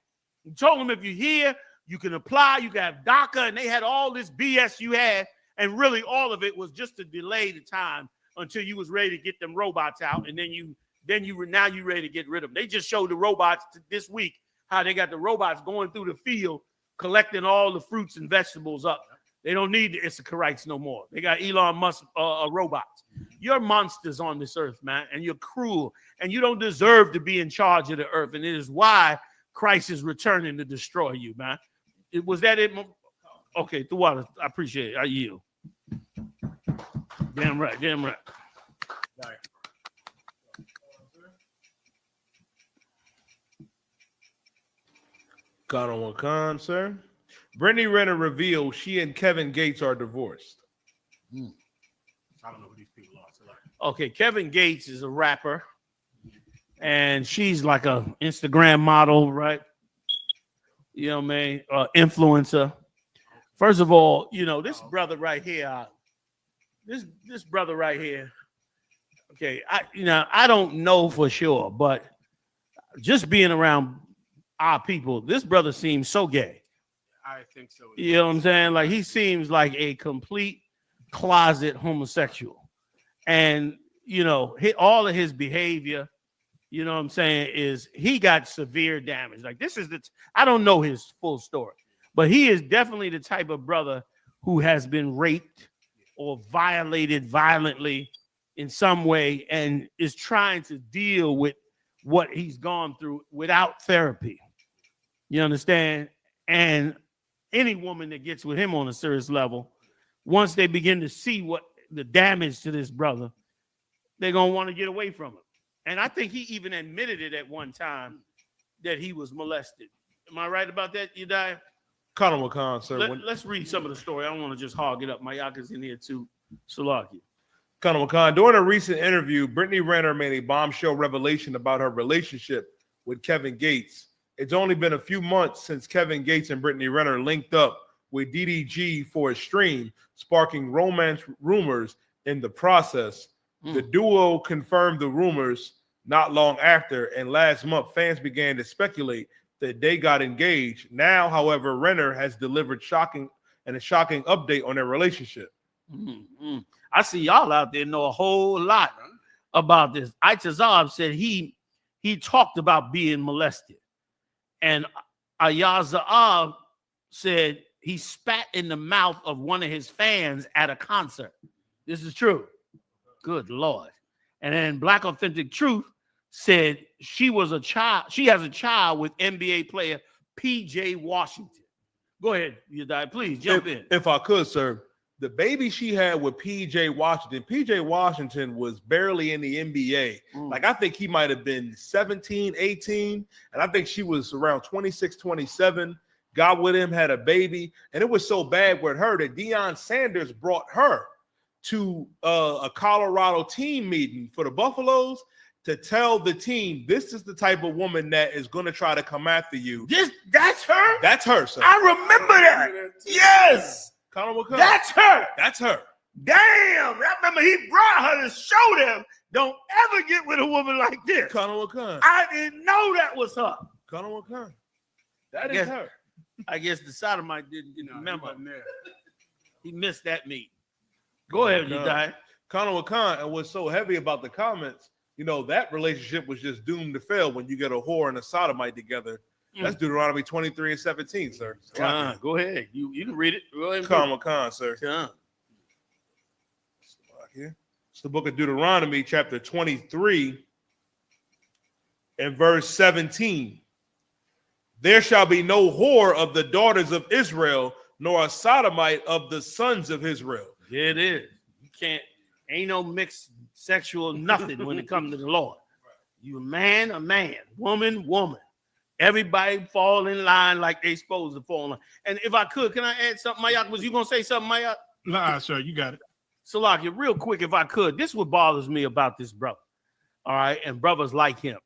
You told them if you're here, you can apply, you can have DACA, and they had all this BS you had, and really all of it was just to delay the time until you was ready to get them robots out, and now you're ready to get rid of them. They just showed the robots this week how they got the robots going through the field collecting all the fruits and vegetables up. They don't need the Issacharites no more. They got Elon Musk robots. You're monsters on this earth, man, and you're cruel, and you don't deserve to be in charge of the earth, and it is why Christ is returning to destroy you, man. Was that it? Okay, the water. I appreciate it. I yield. Damn right. Damn right. Got on one con, sir. Brittany Renner reveals she and Kevin Gates are divorced. I don't know who these people are. So Okay, Kevin Gates is a rapper, and she's like a Instagram model, right? You know what I mean? Influencer. First of all, you know, this brother right here, this brother right here. Okay, I don't know for sure, but just being around our people, this brother seems so gay. I think so. You know what I'm saying? Like, he seems like a complete closet homosexual. And, you know, all of his behavior, you know what I'm saying, is he got severe damage. Like, I don't know his full story, but he is definitely the type of brother who has been raped or violated violently in some way and is trying to deal with what he's gone through without therapy. You understand? And any woman that gets with him on a serious level, once they begin to see what the damage to this brother, they're going to want to get away from him. And I think he even admitted it at one time that he was molested. Am I right about that, Yedai? Colin McCon, sir. Let's read some of the story. I don't want to just hog it up. Mayaka's in here too. Salaki. Colin McCon, during a recent interview, Brittany Renner made a bombshell revelation about her relationship with Kevin Gates. It's only been a few months since Kevin Gates and Brittany Renner linked up with DDG for a stream, sparking romance rumors in the process. The duo confirmed the rumors not long after, and last month fans began to speculate that they got engaged. Now, however, Renner has delivered a shocking update on their relationship. I see y'all out there know a whole lot about this. Itazab said he talked about being molested. And Ayazaab said he spat in the mouth of one of his fans at a concert. This is true. Good Lord. And then Black Authentic Truth said she has a child with NBA player PJ Washington. Go ahead, Yedai, please jump in. If I could, sir. The baby she had with PJ Washington was barely in the NBA. Like, I think he might have been 17, 18, and I think she was around 26, 27, got with him, had a baby, and it was so bad with her that Deion Sanders brought her to a Colorado team meeting for the Buffaloes to tell the team, this is the type of woman that is going to try to come after you. That's her? That's her, sir. I remember that. Yes. That's her. That's her. Damn. I remember he brought her to show them, don't ever get with a woman like this. I didn't know that was her. That is her. I guess the sodomite didn't remember. He missed that meet. Go ahead, Yedai. Conor Khan, and what's so heavy about the comments, you know, that relationship was just doomed to fail when you get a whore and a sodomite together. That's Deuteronomy 23 and 17, sir. Go ahead. You can read it. Go ahead. Khan, sir. It's the book of Deuteronomy, chapter 23, and verse 17. There shall be no whore of the daughters of Israel, nor a sodomite of the sons of Israel. There it is. You can't, ain't no mixed sexual nothing when it comes to the Lord. You a man, woman. Everybody fall in line like they supposed to fall in line. And if I could, can I add something, Mayak? Was you going to say something, Mayak? Nah, sir, you got it. Salakia, real quick, if I could, this is what bothers me about this brother. All right, and brothers like him.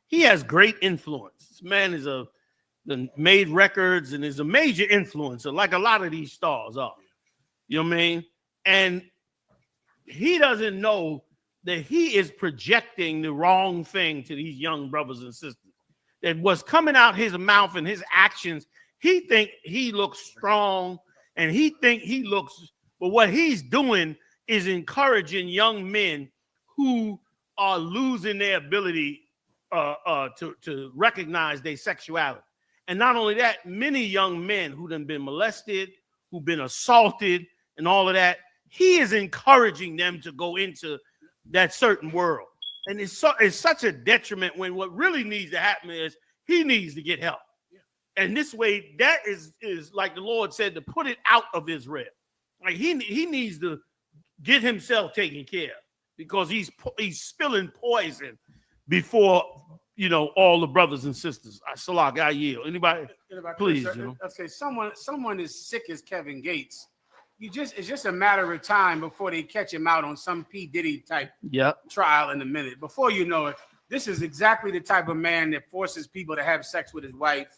He has great influence. This man is made records and is a major influencer, like a lot of these stars are. You know what I mean? And he doesn't know that he is projecting the wrong thing to these young brothers and sisters. That what's coming out his mouth and his actions, he think he looks strong and he think he looks, but what he's doing is encouraging young men who are losing their ability to recognize their sexuality. And not only that, many young men who done been molested, who've been assaulted and all of that, he is encouraging them to go into that certain world. And it's such a detriment when what really needs to happen is he needs to get help. And this way, that is like the Lord said, to put it out of Israel. Like he needs to get himself taken care of because he's spilling poison before all the brothers and sisters. Salak, I yield. Anybody? Please. Okay, someone as sick as Kevin Gates. It's just a matter of time before they catch him out on some P. Diddy type trial in a minute. Before you know it, this is exactly the type of man that forces people to have sex with his wife,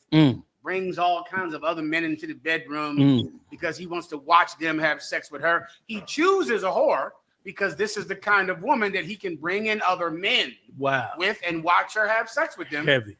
brings all kinds of other men into the bedroom because he wants to watch them have sex with her. He chooses a whore because this is the kind of woman that he can bring in other men with and watch her have sex with them. Heavy.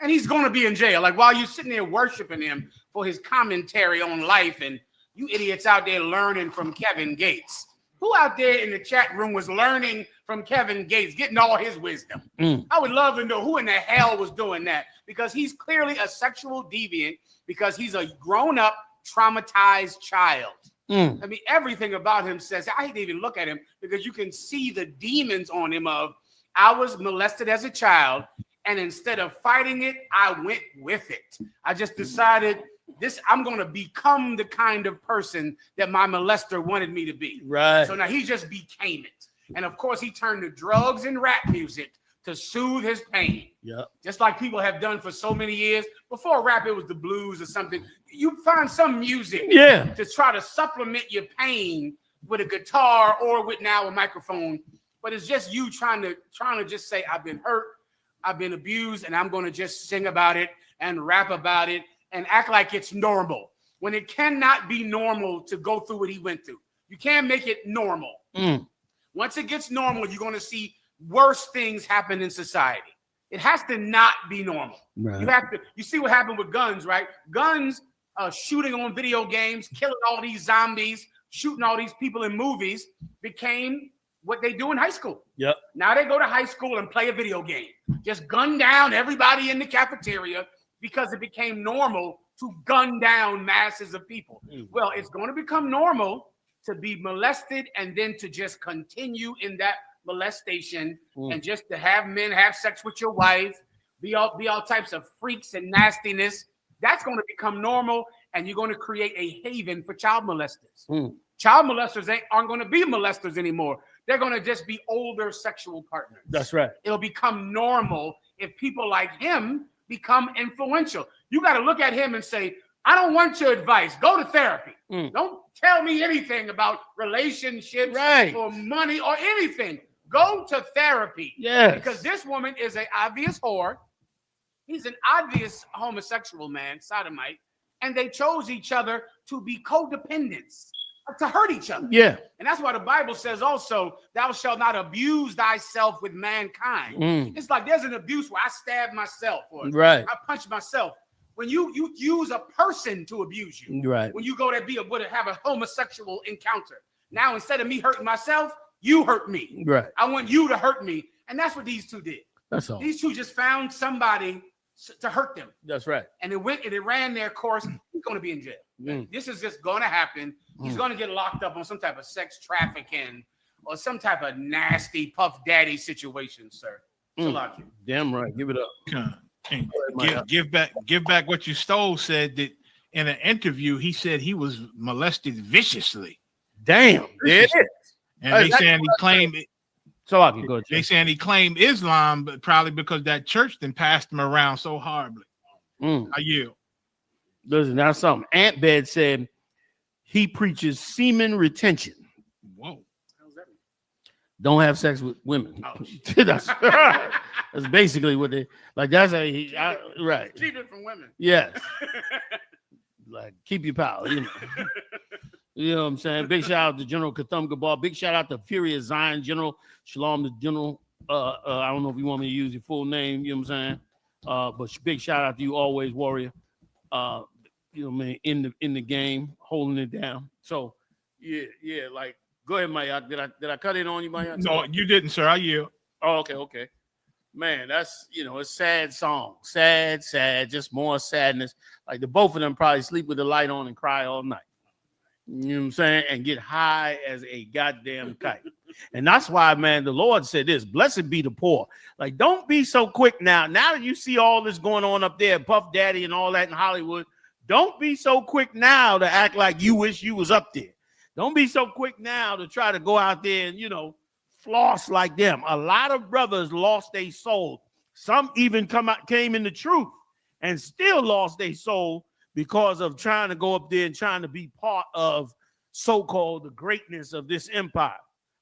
And he's going to be in jail. Like while you're sitting there worshiping him for his commentary on life, and you idiots out there learning from Kevin Gates. Who out there in the chat room was learning from Kevin Gates, getting all his wisdom? I would love to know who in the hell was doing that, because he's clearly a sexual deviant, because he's a grown-up, traumatized child. I mean, everything about him says, I hate to even look at him, because you can see the demons on him of, I was molested as a child, and instead of fighting it, I went with it. I just decided I'm going to become the kind of person that my molester wanted me to be. Right. So now he just became it. And of course, he turned to drugs and rap music to soothe his pain. Yeah. Just like people have done for so many years. Before rap, it was the blues or something. You find some music to try to supplement your pain with a guitar or with now a microphone. But it's just you trying to just say, I've been hurt, I've been abused, and I'm going to just sing about it and rap about it and act like it's normal, when it cannot be normal to go through what he went through. You can't make it normal. Once it gets normal, you're going to see worse things happen in society. It has to not be normal. Right. You see what happened with guns, right? Guns, shooting on video games, killing all these zombies, shooting all these people in movies became what they do in high school. Yep. Now they go to high school and play a video game. Just gun down everybody in the cafeteria, because it became normal to gun down masses of people. Well, it's going to become normal to be molested and then to just continue in that molestation and just to have men have sex with your wife, be all types of freaks and nastiness. That's going to become normal, and you're going to create a haven for child molesters. Child molesters aren't going to be molesters anymore. They're going to just be older sexual partners. That's right. It'll become normal if people like him become influential. You got to look at him and say, I don't want your advice. Go to therapy. Don't tell me anything about relationships or money or anything. Go to therapy. Because this woman is an obvious whore. He's an obvious homosexual man, sodomite. And they chose each other to be codependents, to hurt each other. Yeah. And that's why the Bible says also, thou shalt not abuse thyself with mankind. It's like there's an abuse where I stab myself or I punch myself. When you use a person to abuse you, when you go to have a homosexual encounter, now instead of me hurting myself, you hurt me. Right. I want you to hurt me. And that's what these two did. That's all. These two just found somebody to hurt them. That's right. And it ran their course. He's going to be in jail. This is just going to happen. He's going to get locked up on some type of sex trafficking or some type of nasty Puff Daddy situation, sir. Damn right. Give it up. Give back what you stole. Said that in an interview, he said he was molested viciously. Damn. And they saying he claimed it. So I can go. They saying he claimed Islam, but probably because that church then passed him around so horribly. I yield. Listen, that's something. Aunt Bed said he preaches semen retention. Whoa. Don't have sex with women. That's basically what they like. That's how right. Keep it from women. Yes. Like keep your power. You know what I'm saying? Big shout out to General Kathum Gabal. Big shout out to Furious Zion General Shalom, the General. I don't know if you want me to use your full name. You know what I'm saying? But big shout out to you, always warrior. You know what I mean? In the game, holding it down. So yeah. Like, go ahead, Mike. Did I cut it on you, Mike? No, you didn't, sir. I yield. Oh, okay. Man, that's, a sad song. Sad, just more sadness. Like the both of them probably sleep with the light on and cry all night. You know what I'm saying? And get high as a goddamn kite. And that's why, man, the Lord said this, blessed be the poor. Like, don't be so quick now. Now that you see all this going on up there, Puff Daddy and all that in Hollywood, don't be so quick now to act like you wish you was up there. Don't be so quick now to try to go out there and, floss like them. A lot of brothers lost their soul. Some even came in the truth and still lost their soul because of trying to go up there and trying to be part of so-called the greatness of this empire.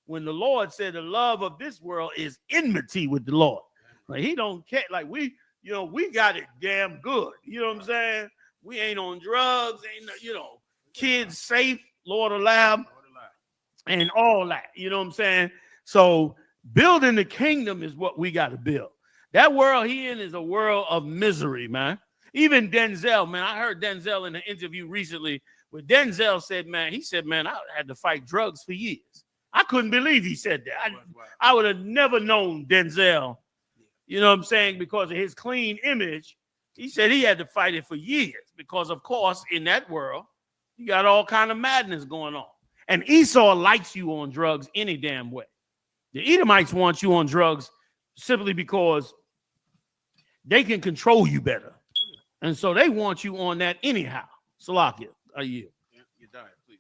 When the Lord said the love of this world is enmity with the Lord. Like, he don't care. Like, we got it damn good. You know what I'm saying? We ain't on drugs, kids safe, Lord allow, and all that. You know what I'm saying? So building the kingdom is what we got to build. That world he in is a world of misery, man. Even Denzel, man, I heard Denzel in an interview recently where Denzel said, man, I had to fight drugs for years. I couldn't believe he said that. I would have never known Denzel, you know what I'm saying, because of his clean image. He said he had to fight it for years because, of course, in that world, you got all kind of madness going on. And Esau likes you on drugs any damn way. The Edomites want you on drugs simply because they can control you better. And so they want you on that anyhow. Salakia, are you? Yeah, you die, please.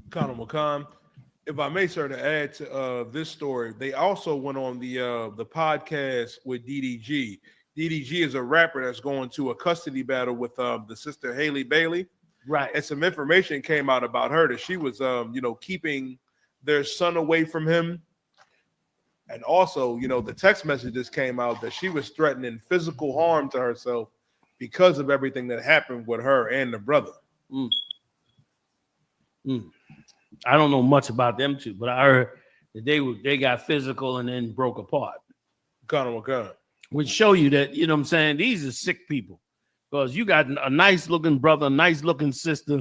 Conor McCon, if I may, sir, to add to this story, they also went on the podcast with DDG. DDG is a rapper that's going to a custody battle with the sister Haley Bailey. Right. And some information came out about her that she was, keeping their son away from him. And also, the text messages came out that she was threatening physical harm to herself because of everything that happened with her and the brother. I don't know much about them two, but I heard that they got physical and then broke apart. Conor McCon. Which show you that, you know what I'm saying, these are sick people. Because you got a nice looking brother, a nice looking sister,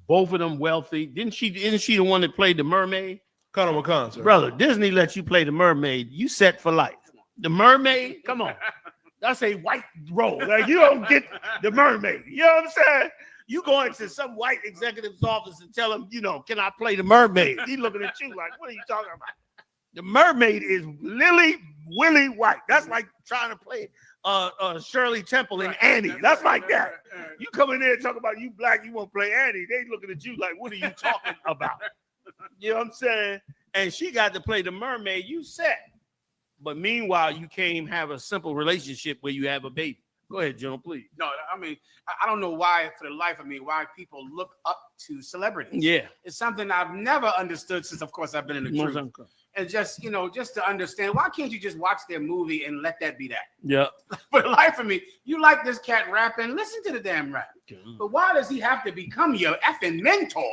both of them wealthy. Isn't she the one that played the mermaid? Conor McCon, sir. Brother, Disney let you play the mermaid. You set for life. The mermaid, come on. That's a white role. Like, you don't get the mermaid. You know what I'm saying? You go into some white executive's office and tell him, can I play the mermaid? He looking at you like, what are you talking about? The mermaid is Lily Willie White. That's like trying to play Shirley Temple in Annie. That's like that. You come in there and talk about you black, you won't play Annie. They looking at you like, what are you talking about? You know what I'm saying? And she got to play the mermaid. You set. But meanwhile, you can't have a simple relationship where you have a baby. Go ahead, General, please. No, I mean, I don't know why, for the life of me, why people look up to celebrities. Yeah. It's something I've never understood since, of course, I've been in the truth. And just to understand, why can't you just watch their movie and let that be that? Yeah. For the life of me, you like this cat rapping, listen to the damn rap. But why does he have to become your effing mentor?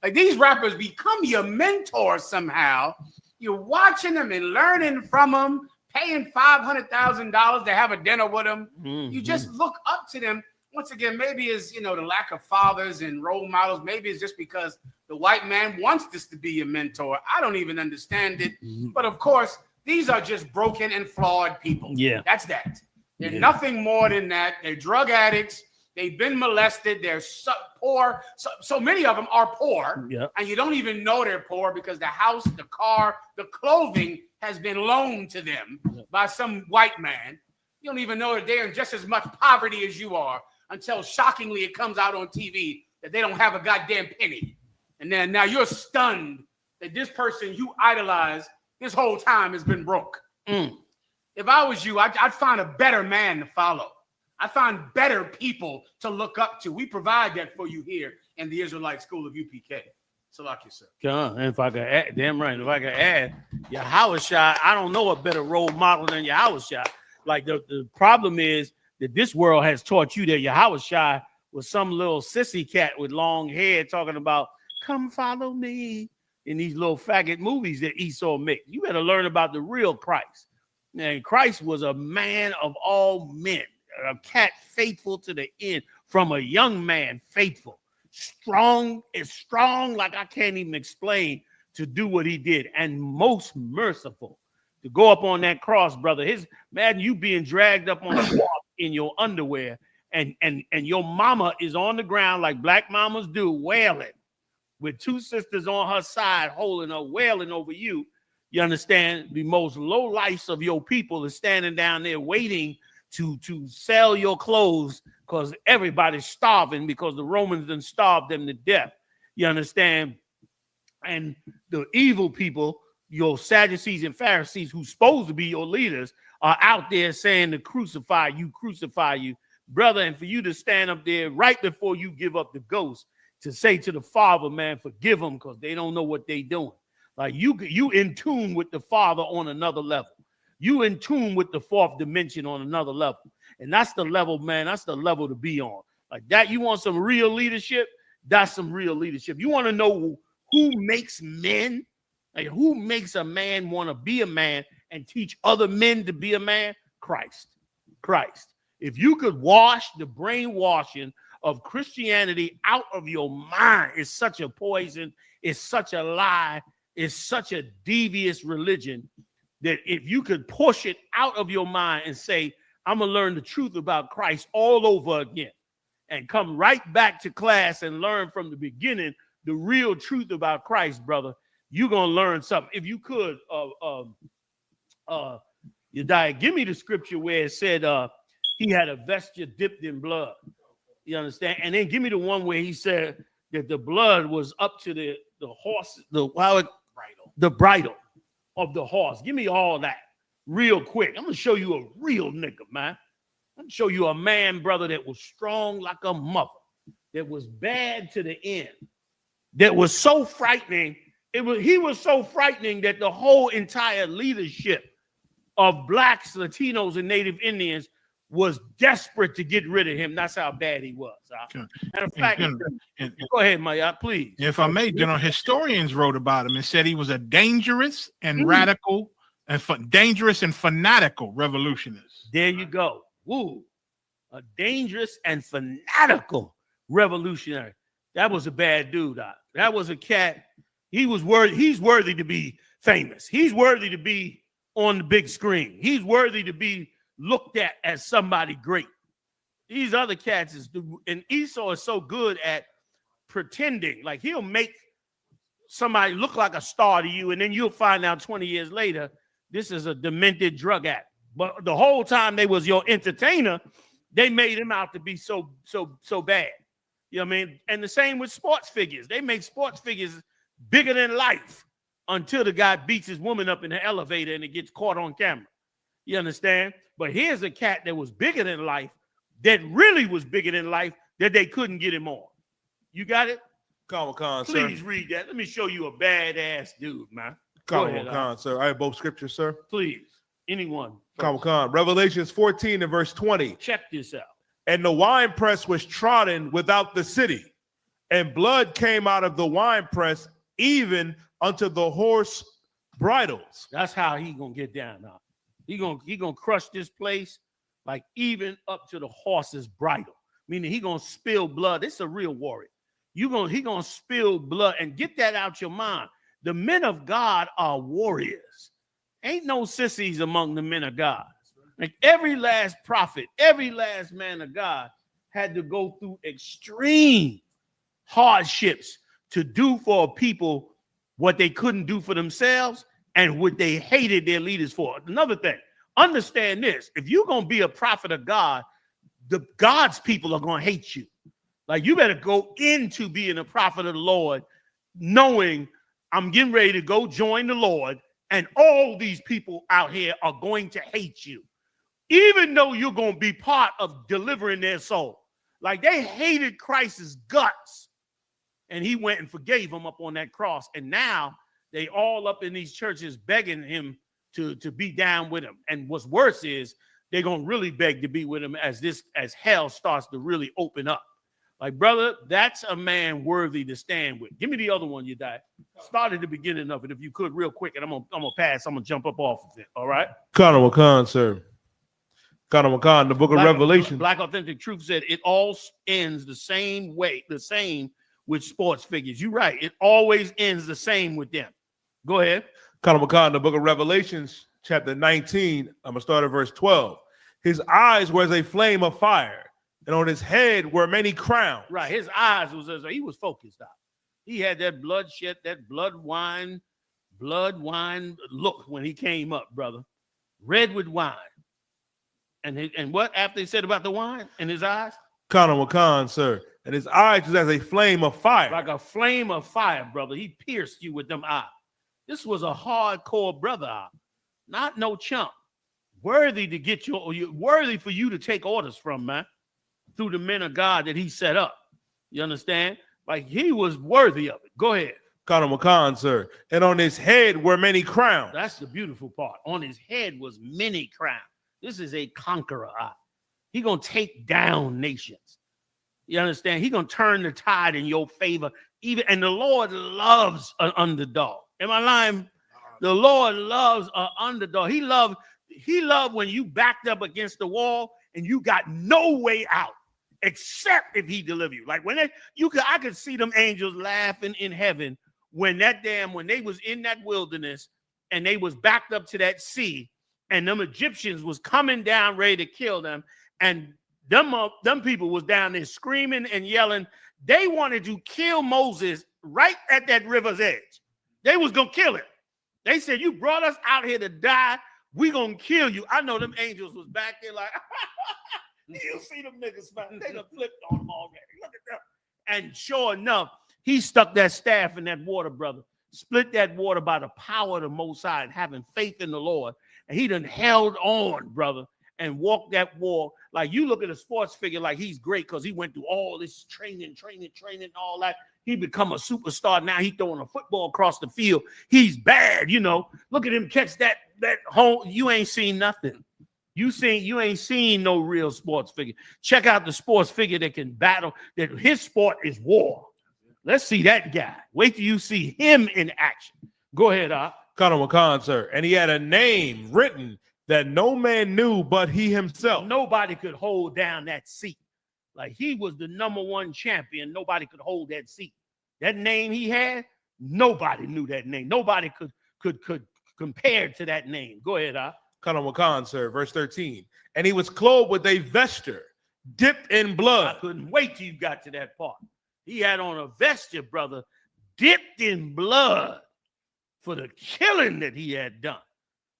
Like, these rappers become your mentor somehow. You're watching them and learning from them, paying $500,000 to have a dinner with them. Mm-hmm. You just look up to them. Once again, maybe it's, the lack of fathers and role models. Maybe it's just because the white man wants this to be your mentor. I don't even understand it. Mm-hmm. But of course, these are just broken and flawed people. Yeah. That's that. They're nothing more than that. They're drug addicts. They've been molested. They're so poor. So many of them are poor. Yeah. And you don't even know they're poor because the house, the car, the clothing has been loaned to them by some white man. You don't even know that they're in just as much poverty as you are until shockingly it comes out on TV that they don't have a goddamn penny. And then now you're stunned that this person you idolize this whole time has been broke. If I was you, I'd find a better man to follow. I find better people to look up to. We provide that for you here in the Israelite School of UPK. So like you said. And if I could add, damn right, if I could add, Yahushua, I don't know a better role model than Yahushua. Like the problem is that this world has taught you that Yahweh Shai was some little sissy cat with long hair talking about, come follow me, in these little faggot movies that Esau make. You better learn about the real Christ. And Christ was a man of all men, a cat faithful to the end, from a young man faithful, strong like I can't even explain, to do what he did, and most merciful to go up on that cross, brother. Imagine you being dragged up on the cross in your underwear, and your mama is on the ground like black mamas do, wailing, with two sisters on her side holding her, wailing over you. You understand? The most low lives of your people is standing down there waiting to sell your clothes because everybody's starving because the Romans done starved them to death. You understand? And the evil people, your Sadducees and Pharisees, who's supposed to be your leaders, are out there saying to crucify you, brother. And for you to stand up there right before you give up the ghost to say to the Father, man, forgive them because they don't know what they're doing. Like you in tune with the Father on another level. You in tune with the fourth dimension on another level. And that's the level, man. That's the level to be on. Like that, you want some real leadership? That's some real leadership. You want to know who makes men? Like who makes a man want to be a man and teach other men to be a man? Christ. If you could wash the brainwashing of Christianity out of your mind, it's such a poison, it's such a lie, it's such a devious religion that if you could push it out of your mind and say, I'm going to learn the truth about Christ all over again and come right back to class and learn from the beginning the real truth about Christ, brother, you're going to learn something. If you could, Yediah, give me the scripture where it said he had a vesture dipped in blood. You understand? And then give me the one where he said that the blood was up to the horse, the bridle of the horse. Give me all that real quick. I'm going to show you a real nigga, man. I'm going to show you a man, brother, that was strong like a mother, that was bad to the end, that was so frightening. He was so frightening that the whole entire leadership of blacks, Latinos, and Native Indians was desperate to get rid of him. That's how bad he was. And in fact, go ahead, Maya, please. If I may, historians wrote about him and said he was a dangerous and radical and dangerous and fanatical revolutionist. There you go. Woo. A dangerous and fanatical revolutionary. That was a bad dude. That was a cat. He's worthy to be famous. He's worthy to be on the big screen. He's worthy to be looked at as somebody great. These other cats and Esau is so good at pretending. Like he'll make somebody look like a star to you, and then you'll find out 20 years later this is a demented drug addict. But the whole time they was your entertainer, they made him out to be so bad. You know what I mean? And the same with sports figures. They make sports figures bigger than life until the guy beats his woman up in the elevator and it gets caught on camera. You understand? But here's a cat that was bigger than life, that really was bigger than life, that they couldn't get him on. You got it? Khan, sir. Please read that. Let me show you a badass dude, man. Khan, sir. I have both scriptures, sir. Please. Anyone. Khan. Revelations 14 and verse 20. Check this out. And the winepress was trodden without the city, and blood came out of the winepress even unto the horse bridles. That's how he gonna get down now. He gonna crush this place like even up to the horse's bridle. Meaning he gonna spill blood. It's a real warrior. He gonna spill blood, and get that out your mind. The men of God are warriors. Ain't no sissies among the men of God. Like every last prophet, every last man of God had to go through extreme hardships to do for people what they couldn't do for themselves and what they hated their leaders for. Another thing, understand this. If you're going to be a prophet of God, God's people are going to hate you. Like you better go into being a prophet of the Lord knowing I'm getting ready to go join the Lord, and all these people out here are going to hate you, even though you're going to be part of delivering their soul. Like they hated Christ's guts, and he went and forgave them up on that cross. And now they all up in these churches begging him to be down with him. And what's worse is they're gonna really beg to be with him as hell starts to really open up. Like, brother, that's a man worthy to stand with. Give me the other one you died. Start at the beginning of it if you could, real quick, and I'm gonna pass. I'm gonna jump up off of it. All right. Connor Wakan, sir. Connor Wakan, the book of Revelation. Black Authentic Truth said it all ends the same way, the same with sports figures. You're right. It always ends the same with them. Go ahead. Connor Wakan, the book of Revelations, chapter 19. I'm gonna start at verse 12. His eyes were as a flame of fire, and on his head were many crowns. Right. His eyes was as he was focused out. He had that bloodshed, that blood wine look when he came up, brother. Red with wine. And what after he said about the wine in his eyes? Connor Wakan, sir. And his eyes was as a flame of fire. Like a flame of fire, brother. He pierced you with them eyes. This was a hardcore brother, not no chump. Worthy to get worthy for you to take orders from, man, through the men of God that he set up. You understand? Like he was worthy of it. Go ahead. Connor Wakan, sir. And on his head were many crowns. That's the beautiful part. On his head was many crowns. This is a conqueror. He gonna take down nations. You understand? He gonna turn the tide in your favor. And the Lord loves an underdog. Am I lying? The Lord loves an underdog. He loved when you backed up against the wall and you got no way out except if he deliver you. Like I could see them angels laughing in heaven when they was in that wilderness and they was backed up to that sea. And them Egyptians was coming down ready to kill them. And them people was down there screaming and yelling. They wanted to kill Moses right at that river's edge. They was going to kill him. They said, you brought us out here to die. We going to kill you. I know them angels was back there like, you see them niggas, man. They done flipped on them already. Look at them. And sure enough, he stuck that staff in that water, brother. Split that water by the power of the Most High and having faith in the Lord. And he done held on, brother, and walked that war. Like you look at a sports figure like he's great because he went through all this training, and all that. He become a superstar. Now he throwing a football across the field. He's bad, you know. Look at him catch that home. You ain't seen nothing. You ain't seen no real sports figure. Check out the sports figure that can battle. That his sport is war. Let's see that guy. Wait till you see him in action. Go ahead, Connor Wakan, sir. And he had a name written that no man knew but he himself. Nobody could hold down that seat. Like he was the #1 champion. Nobody could hold that seat. That name he had, nobody knew that name. Nobody could compare to that name. Go ahead, Connor Wakan, sir. Verse 13. And he was clothed with a vesture dipped in blood. I couldn't wait till you got to that part. He had on a vesture, brother, dipped in blood for the killing that he had done,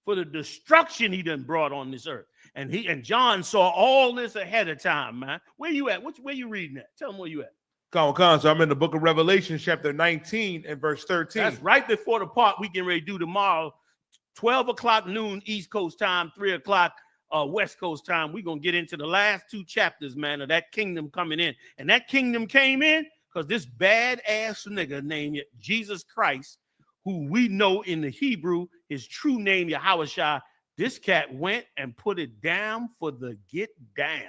for the destruction he done brought on this earth. And John saw all this ahead of time, man. Where you at? Where you reading at? Tell him where you at. Connor Wakan, so I'm in the book of Revelation, chapter 19 and verse 13. That's right before the part we getting ready to do tomorrow, 12 o'clock noon East Coast time, 3 o'clock West Coast time. We're going to get into the last 2 chapters, man, of that kingdom coming in. And that kingdom came in because this badass nigga named Jesus Christ, who we know in the Hebrew, his true name, Yahushua, this cat went and put it down for the get down.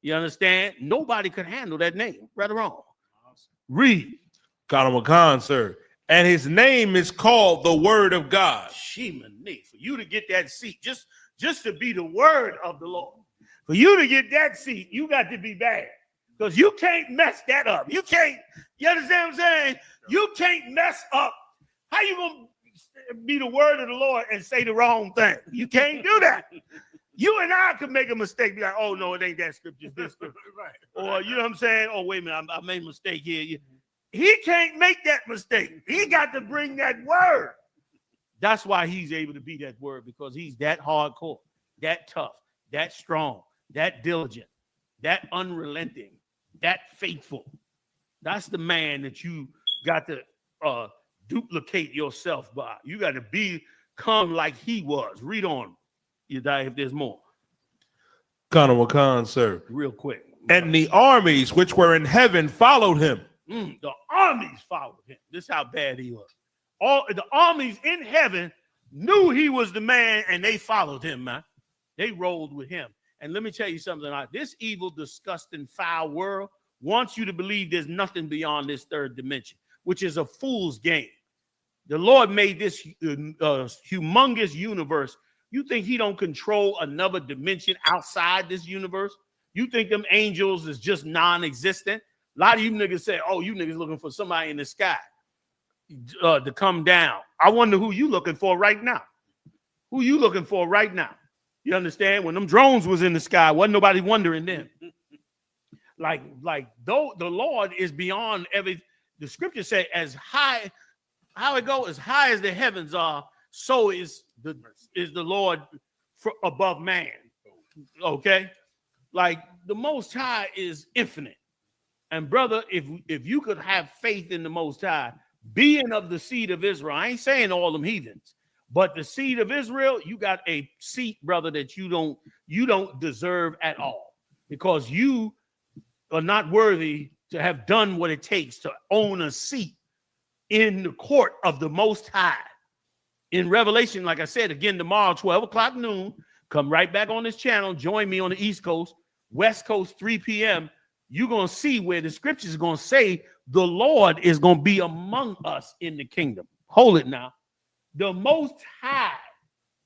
You understand? Nobody could handle that name. Right or wrong? Read. Connor Wakan, sir. And his name is called the Word of God. Shemini, for you to get that seat, just to be the word of the Lord. For you to get that seat, you got to be bad. Because you can't mess that up. You understand what I'm saying? You can't mess up. How you going to be the word of the Lord and say the wrong thing? You can't do that. You and I could make a mistake, be like, oh, no, it ain't that scripture, it's this scripture. Right. Or, you know what I'm saying? Oh, wait a minute, I made a mistake here. He can't make that mistake. He got to bring that word. That's why he's able to be that word, because he's that hardcore, that tough, that strong, that diligent, that unrelenting, that faithful. That's the man that you got to duplicate yourself by. You got to become like he was. Read on. You die if there's more. Connor Wakan, sir. Real quick. And the armies which were in heaven followed him. The armies followed him. This is how bad he was. All the armies in heaven knew he was the man, and they followed him, man. They rolled with him. And let me tell you something. This evil, disgusting, foul world wants you to believe there's nothing beyond this third dimension, which is a fool's game. The Lord made this humongous universe. You think he don't control another dimension outside this universe? You think them angels is just non-existent? A lot of you niggas say, oh, you niggas looking for somebody in the sky to come down. I wonder who you looking for right now. Who you looking for right now? You understand? When them drones was in the sky, wasn't nobody wondering then. Like though the Lord is beyond every, the scripture say as high, how it go, as high as the heavens are, so is the Lord above man. Okay? Like the Most High is infinite. And brother, if you could have faith in the Most High, being of the seed of Israel, I ain't saying all them heathens, but the seed of Israel, you got a seat, brother, that you don't deserve at all, because you are not worthy to have done what it takes to own a seat in the court of the Most High. In Revelation, like I said, again, tomorrow, 12 o'clock noon, come right back on this channel. Join me on the East Coast, West Coast, 3 p.m. You're going to see where the scriptures are going to say the Lord is going to be among us in the kingdom. Hold it now. The Most High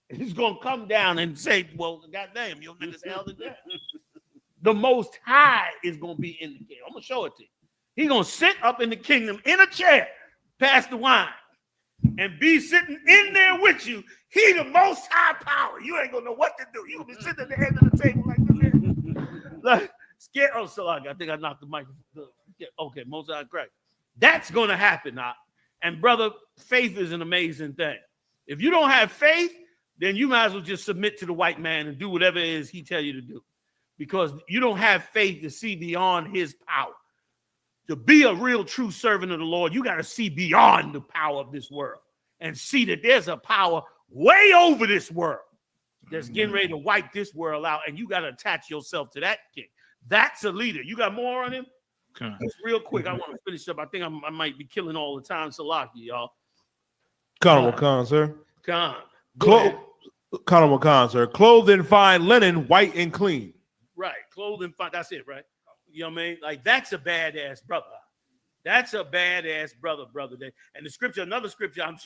is going to come down and say, well, goddamn, you niggas held it down. The Most High is going to be in the kingdom. I'm going to show it to you. He's going to sit up in the kingdom in a chair, pass the wine, and be sitting in there with you. He the Most High power. You ain't going to know what to do. You're going to be sitting at the end of the table like this. Like, scared. Oh, so I think I knocked the mic. Okay, Most High crack. That's going to happen now. And brother, faith is an amazing thing. If you don't have faith, then you might as well just submit to the white man and do whatever it is he tell you to do, because you don't have faith to see beyond his power. To be a real true servant of the Lord, you got to see beyond the power of this world and see that there's a power way over this world that's getting ready to wipe this world out, and you got to attach yourself to that king. That's a leader. You got more on him? Just real quick, I want to finish up. I think I might be killing all the time. Salaki, y'all. Khan Wakan, sir. Khan. Khan Wakan, sir. Clothed in fine linen, white and clean. Right. Clothing fine. That's it, right? You know what I mean? Like, that's a badass brother. That's a badass brother. And the scripture, another scripture I'm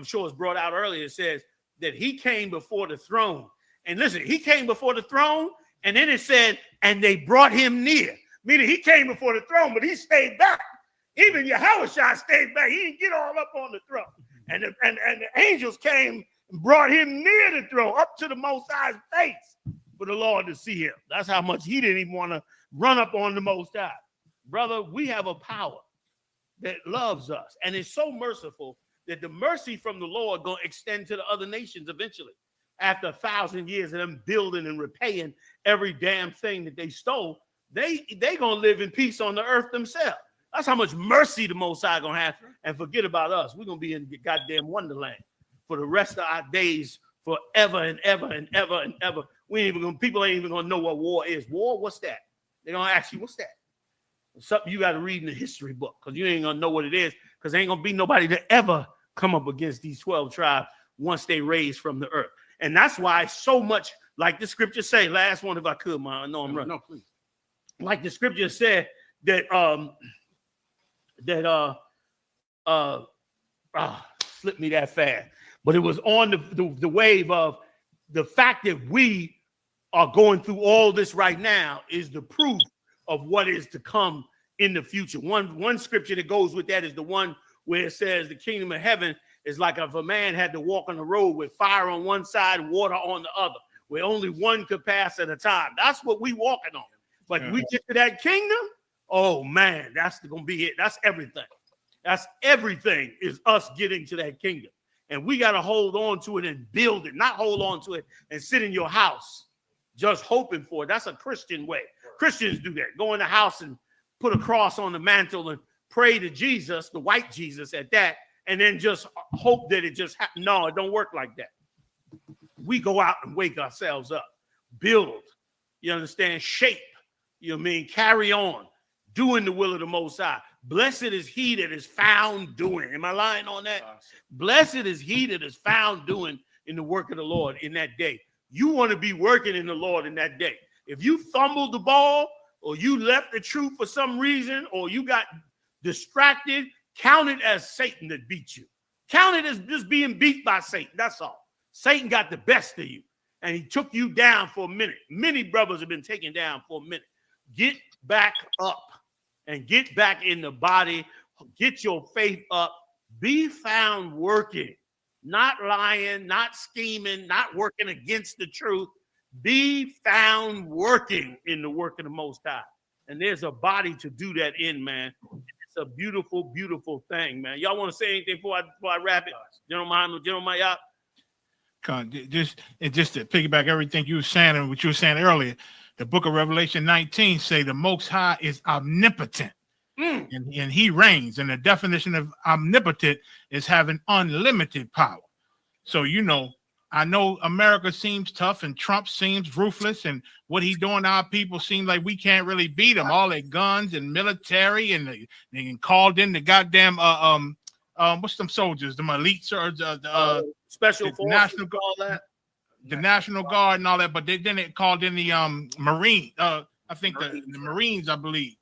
sure is brought out earlier, says that he came before the throne. And listen, he came before the throne, and then it said, and they brought him near. Meaning he came before the throne, but he stayed back. Even Yahushua stayed back. He didn't get all up on the throne. And the angels came and brought him near the throne, up to the Most High's face for the Lord to see him. That's how much he didn't even want to run up on the Most High. Brother, we have a power that loves us, and is so merciful that the mercy from the Lord going to extend to the other nations eventually. After 1,000 years of them building and repaying every damn thing that they stole, they gonna live in peace on the earth themselves. That's how much mercy the Most High gonna have. And forget about us. We're gonna be in the goddamn wonderland for the rest of our days, forever and ever and ever and ever. People ain't even gonna know what war is. War, what's that? They're gonna ask you, what's that? It's something you got to read in the history book, because you ain't gonna know what it is, because ain't gonna be nobody to ever come up against these 12 tribes once they raise from the earth. And that's why so much, like the scripture say, last one if I could, man. I know I'm running. No, please. Like the scripture said that slipped me that fast, but it was on the wave of the fact that we are going through all this right now is the proof of what is to come in the future. One scripture that goes with that is the one where it says the kingdom of heaven is like if a man had to walk on the road with fire on one side, water on the other, where only one could pass at a time. That's what we walking on. But we get to that kingdom, oh man, that's gonna be it. That's everything. That's everything is us getting to that kingdom. And we got to hold on to it and build it, not hold on to it and sit in your house just hoping for it. That's a Christian way. Christians do that. Go in the house and put a cross on the mantle and pray to Jesus, the white Jesus at that, and then just hope that it just happens. No, it don't work like that. We go out and wake ourselves up, build, you understand, shape. You know what I mean? Carry on, doing the will of the Most High. Blessed is he that is found doing. Am I lying on that? Blessed is he that is found doing in the work of the Lord in that day. you want to be working in the Lord in that day. If you fumbled the ball or you left the truth for some reason or you got distracted, count it as Satan that beat you. Count it as just being beat by Satan. That's all. Satan got the best of you and he took you down for a minute. Many brothers have been taken down for a minute. Get back up and get back in the body. Get your faith up. Be found working, not lying, not scheming, not working against the truth. Be found working in the work of the Most High. And there's a body to do that in, man. It's a beautiful, beautiful thing, man. Y'all want to say anything before I wrap it? Gentlemen, y'all? Just to piggyback everything you were saying and what you were saying earlier, the book of Revelation 19 say the Most High is omnipotent and he reigns. And the definition of omnipotent is having unlimited power. So, you know, I know America seems tough and Trump seems ruthless and what he doing to our people seems like we can't really beat them. All their guns and military and they called in the goddamn what's them soldiers, the elites or the special the forces, National Guard, all that. the National Guard and all that, but then it called in the Marine. I think the Marines, I believe.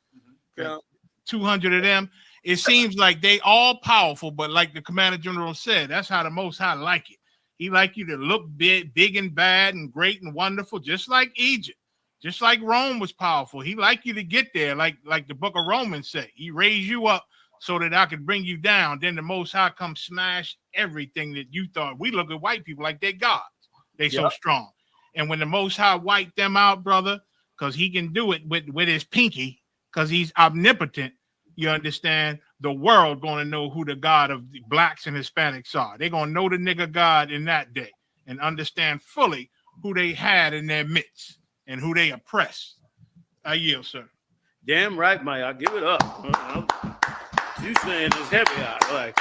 Yeah. 200 of them. It seems like they all powerful, but like the Commander General said, that's how the Most High like it. He like you to look big and bad and great and wonderful, just like Egypt, just like Rome was powerful. He like you to get there, like the book of Romans say. He raised you up so that I could bring you down. Then the Most High come smash everything that you thought. We look at white people like they gods. They so strong. And when the Most High wiped them out, brother, because he can do it with his pinky, because he's omnipotent, you understand, the world going to know who the God of the blacks and Hispanics are. They're going to know the nigga God in that day and understand fully who they had in their midst and who they oppressed. I yield, sir. Damn right, Mike. I'll give it up. You saying it's heavy out. Like,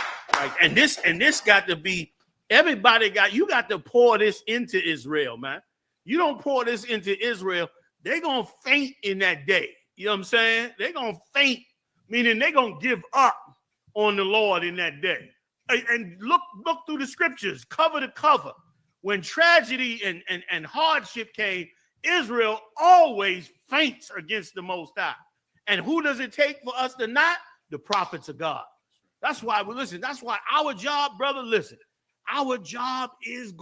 and this got to be, you got to pour this into Israel, man. You don't pour this into Israel, they're going to faint in that day. You know what I'm saying? They're going to faint, meaning they're going to give up on the Lord in that day. And look through the scriptures, cover to cover. When tragedy and hardship came, Israel always faints against the Most High. And who does it take for us to not? The prophets of God. That's why that's why our job, brother, our job is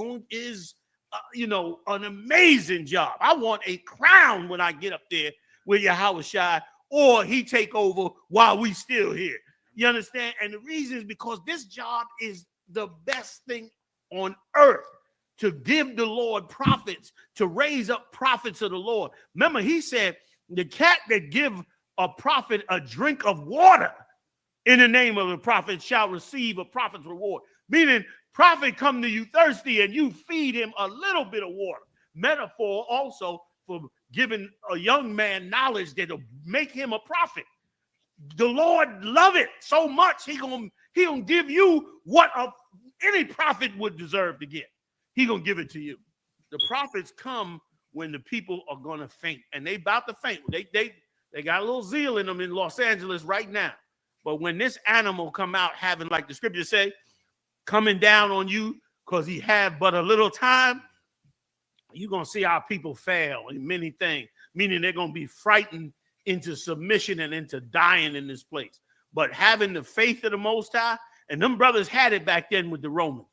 an amazing job. I want a crown when I get up there with Yahweh Shai, or he take over while we still here. You understand? And the reason is because this job is the best thing on earth, to give the Lord prophets, to raise up prophets of the Lord. Remember, he said, the cat that give a prophet a drink of water in the name of the prophet shall receive a prophet's reward. Meaning, prophet come to you thirsty and you feed him a little bit of water. Metaphor also for giving a young man knowledge that'll make him a prophet. The Lord love it so much, he gonna give you what any prophet would deserve to get. He gonna give it to you. The prophets come when the people are gonna faint, and they about to faint. They got a little zeal in them in Los Angeles right now. But when this animal come out having, like the scriptures say, coming down on you because he had but a little time, you're going to see our people fail in many things, meaning they're going to be frightened into submission and into dying in this place. But having the faith of the Most High, and them brothers had it back then with the Romans.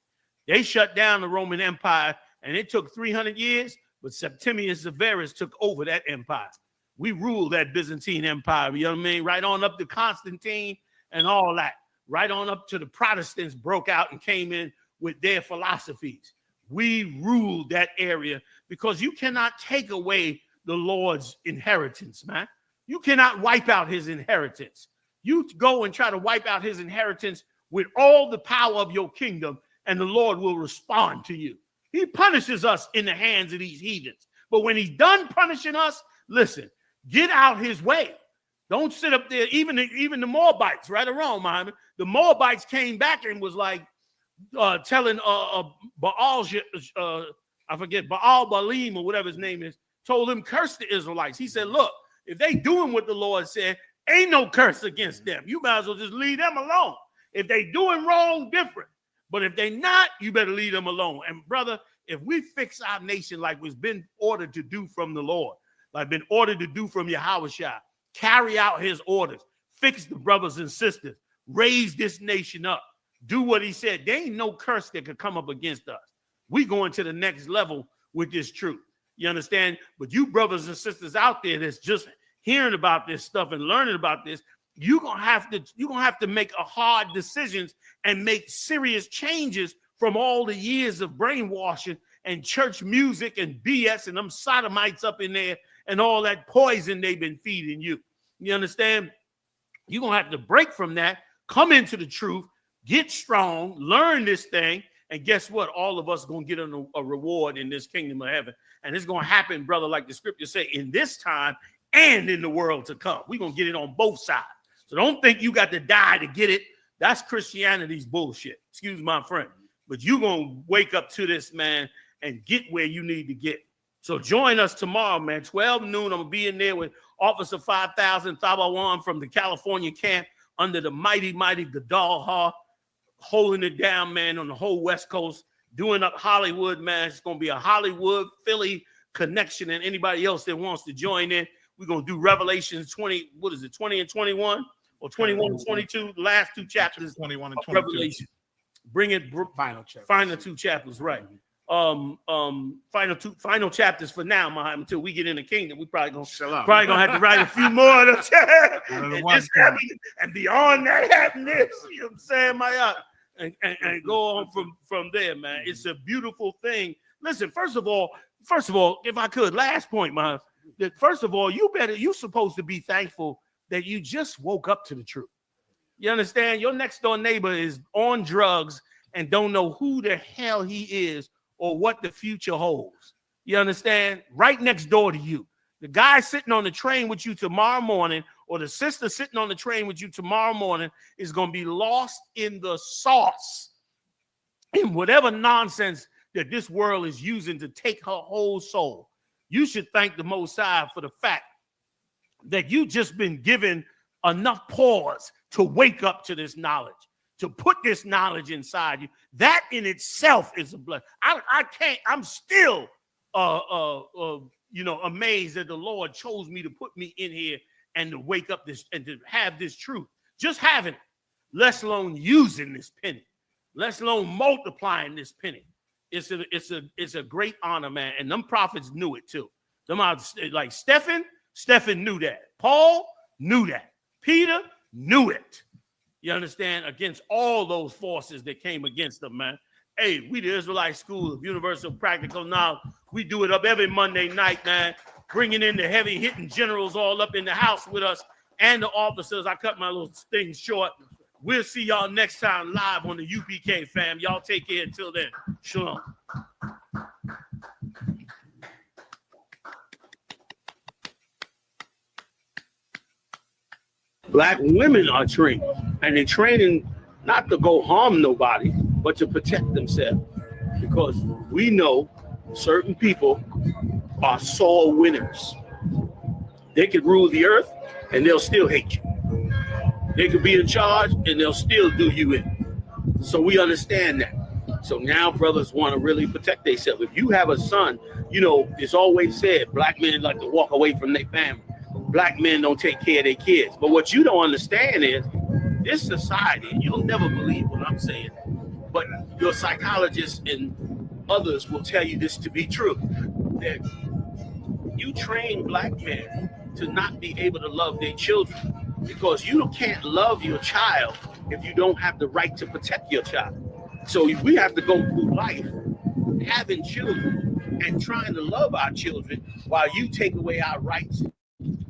They shut down the Roman Empire, and it took 300 years, but Septimius Severus took over that empire. We ruled that Byzantine Empire, you know what I mean? Right on up to Constantine and all that. Right on up to the Protestants broke out and came in with their philosophies. We ruled that area because you cannot take away the Lord's inheritance, man. You cannot wipe out his inheritance. You go and try to wipe out his inheritance with all the power of your kingdom, and the Lord will respond to you. He punishes us in the hands of these heathens. But when he's done punishing us, listen, get out his way. Don't sit up there. Even the Moabites, right or wrong, man. The Moabites came back and was like telling Baal, Baal Balaam or whatever his name is, told him curse the Israelites. He said, look, if they doing what the Lord said, ain't no curse against them. You might as well just leave them alone. If they doing wrong, different. But if they not, you better leave them alone. And brother, if we fix our nation like was been ordered to do from the Lord, like been ordered to do from Yahushua, carry out his orders, fix the brothers and sisters, raise this nation up, do what he said, there ain't no curse that could come up against us. We going to the next level with this truth. You understand? But you brothers and sisters out there that's just hearing about this stuff and learning about this, you're gonna have to make a hard decisions and make serious changes from all the years of brainwashing and church music and BS and them sodomites up in there and all that poison they've been feeding you. You understand? You're gonna have to break from that, come into the truth, get strong, learn this thing, and guess what? All of us gonna get a reward in this kingdom of heaven. And it's gonna happen, brother, like the scripture say, in this time and in the world to come. We're gonna get it on both sides. So don't think you got to die to get it. That's Christianity's bullshit. Excuse my friend. But you're going to wake up to this, man, and get where you need to get. So join us tomorrow, man, 12 noon. I'm going to be in there with Officer 5000 Thabawan from the California camp under the mighty Gadal Ha, holding it down, man, on the whole West Coast, doing up Hollywood, man. It's going to be a Hollywood, Philly connection, and anybody else that wants to join in. We're going to do Revelations 20, 20 and 21, or 21 and 22, the last two chapters 21 and 22. Revelation. Bring it, final two chapters, right. Final chapters for now, Muhammad, until we get in the kingdom. We probably gonna have to write a few more of them. And beyond that happen this, you know what I'm saying, my and go on from there, man. It's a beautiful thing. Listen, first of all, if I could, last point, man. That first of all, you're supposed to be thankful that you just woke up to the truth. You understand? Your next door neighbor is on drugs and don't know who the hell he is or what the future holds. You understand? Right next door to you. The guy sitting on the train with you tomorrow morning, or the sister sitting on the train with you tomorrow morning, is going to be lost in the sauce, in whatever nonsense that this world is using to take her whole soul. You should thank the Most High for the fact that you just been given enough pause to wake up to this knowledge, to put this knowledge inside you. That in itself is a blessing. I'm still amazed that the Lord chose me to put me in here and to wake up this and to have this truth. Just having it, let alone using this penny, let alone multiplying this penny. It's a great honor, man. And them prophets knew it too. Them like Stephen knew that. Paul knew that. Peter knew it. You understand? Against all those forces that came against them, man. Hey, we the Israelite School of Universal Practical Knowledge. We do it up every Monday night, man. Bringing in the heavy hitting generals all up in the house with us and the officers. I cut my little thing short. We'll see y'all next time live on the UPK, fam. Y'all take care until then. Shalom. Black women are trained, and they're training not to go harm nobody, but to protect themselves. Because we know certain people are soul winners. They could rule the earth, and they'll still hate you. They could be in charge and they'll still do you in. So we understand that. So now brothers want to really protect themselves. If you have a son, it's always said black men like to walk away from their family. Black men don't take care of their kids. But what you don't understand is this society, you'll never believe what I'm saying, but your psychologists and others will tell you this to be true, that you train black men to not be able to love their children. Because you can't love your child if you don't have the right to protect your child. So we have to go through life having children and trying to love our children while you take away our rights,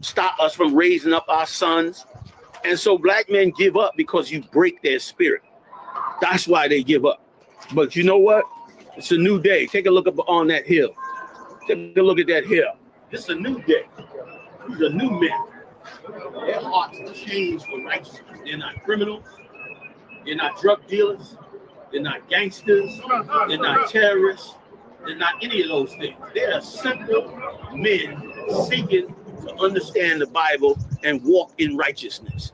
stop us from raising up our sons. And so black men give up because you break their spirit. That's why they give up. But you know what? It's a new day. Take a look up on that hill. Take a look at that hill. It's a new day. These are new men. Their hearts are changed for righteousness. They're not criminals. They're not drug dealers. They're not gangsters. They're not terrorists. They're not any of those things. They're simple men seeking to understand the Bible and walk in righteousness.